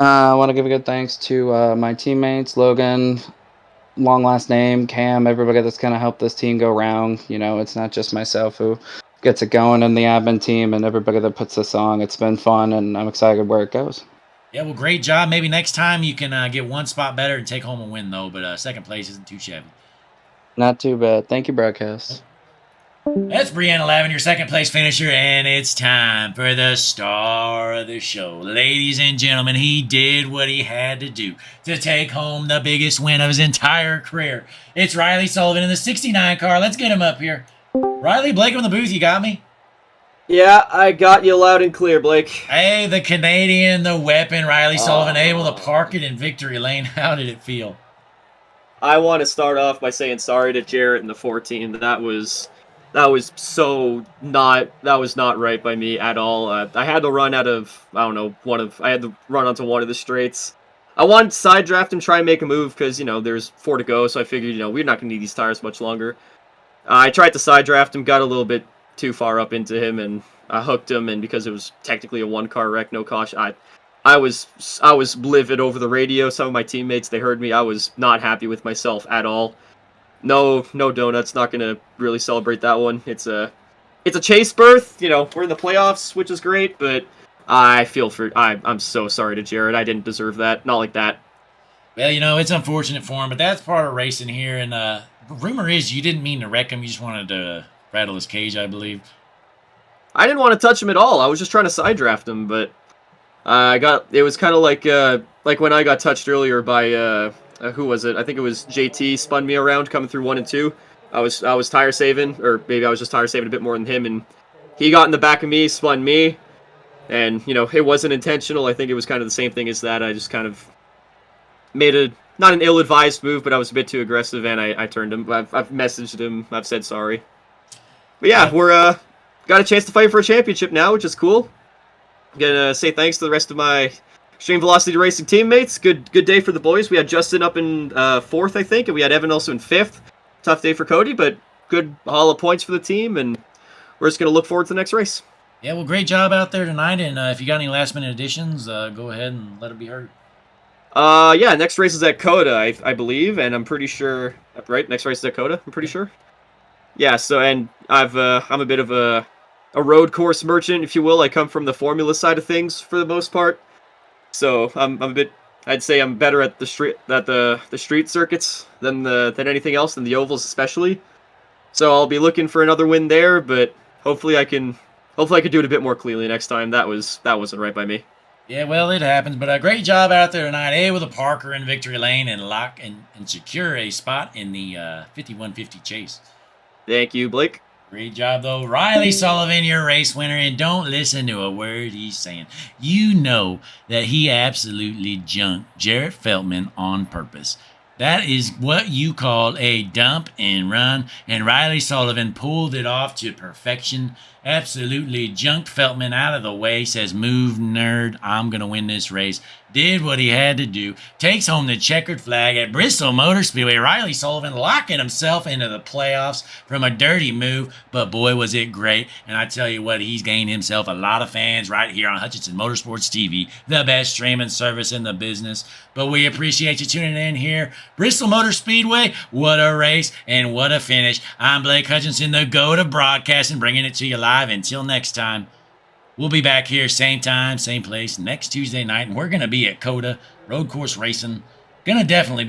Speaker 5: I want to give a good thanks to my teammates, Logan, long last name, Cam, everybody that's kind of helped this team go round. You know, it's not just myself who gets it going in the admin team and everybody that puts this on. It's been fun, and I'm excited where it goes.
Speaker 2: Yeah, well, great job. Maybe next time you can get one spot better and take home a win, though. But second place isn't too shabby.
Speaker 5: Not too bad. Thank you, broadcast.
Speaker 2: That's Brianna Lavin, your second place finisher, and it's time for the star of the show. Ladies and gentlemen, he did what he had to do to take home the biggest win of his entire career. It's Riley Sullivan in the 69 car. Let's get him up here. Riley, Blake in the booth, you got me?
Speaker 7: Yeah, I got you loud and clear, Blake.
Speaker 2: Hey, the Canadian, the weapon, Riley Sullivan, able to park it in victory lane. How did it feel?
Speaker 7: I want to start off by saying sorry to Jarrett and the 14. That was not right by me at all. I had to run out of, I had to run onto one of the straights. I wanted to side draft and try and make a move because, there's 4 to go, so I figured, we're not going to need these tires much longer. I tried to side draft him, got a little bit too far up into him, and I hooked him, and because it was technically a 1-car wreck, no caution, I was livid over the radio. Some of my teammates, they heard me. I was not happy with myself at all. No donuts. Not gonna really celebrate that one. It's a chase berth. We're in the playoffs, which is great. But I'm so sorry to Jared. I didn't deserve that. Not like that.
Speaker 2: Well, it's unfortunate for him, but that's part of racing here. And rumor is you didn't mean to wreck him. You just wanted to rattle his cage, I believe.
Speaker 7: I didn't want to touch him at all. I was just trying to side draft him, but it was kind of like when I got touched earlier by who was it? I think it was JT spun me around coming through 1 and 2. I was tire saving, or maybe I was just tire saving a bit more than him, and he got in the back of me, spun me, and it wasn't intentional. I think it was kind of the same thing as that. I just kind of made not an ill-advised move, but I was a bit too aggressive, and I turned him. I've messaged him. I've said sorry. But yeah, we're got a chance to fight for a championship now, which is cool. I'm gonna say thanks to the rest of my Extreme Velocity Racing teammates. Good day for the boys. We had Justin up in 4th, I think, and we had Evan also in 5th. Tough day for Cody, but good haul of points for the team, and we're just going to look forward to the next race.
Speaker 2: Yeah, well, great job out there tonight, and if you got any last-minute additions, go ahead and let it be heard.
Speaker 7: Yeah, next race is at Coda, I believe, and I'm pretty sure, right? Next race is at Coda, I'm pretty sure. Yeah, so, and I'm a bit of a road course merchant, if you will. I come from the formula side of things for the most part. So I'd say I'm better at the street circuits than anything else, than the ovals especially. So I'll be looking for another win there, but hopefully I can do it a bit more cleanly next time. That wasn't right by me.
Speaker 2: Yeah, well, it happens, but a great job out there tonight, able to Parker in victory lane and lock and secure a spot in the 5150 chase.
Speaker 7: Thank you, Blake.
Speaker 2: Great job, though. Riley Sullivan, your race winner, and don't listen to a word he's saying. You know that he absolutely junked Jarrett Feltman on purpose. That is what you call a dump and run, and Riley Sullivan pulled it off to perfection. Absolutely junked Feltman out of the way, says, move, nerd, I'm going to win this race. Did what he had to do, takes home the checkered flag at Bristol Motor Speedway. Riley Sullivan locking himself into the playoffs from a dirty move, but boy, was it great. And I tell you what, he's gained himself a lot of fans right here on Hutchinson Motorsports TV, the best streaming service in the business. But we appreciate you tuning in here. Bristol Motor Speedway, what a race and what a finish. I'm Blake Hutchinson, the GOAT of broadcasting, bringing it to you live. Until next time, We'll be back here, same time, same place, next Tuesday night, and we're going to be at COTA Road Course Racing. Going to definitely be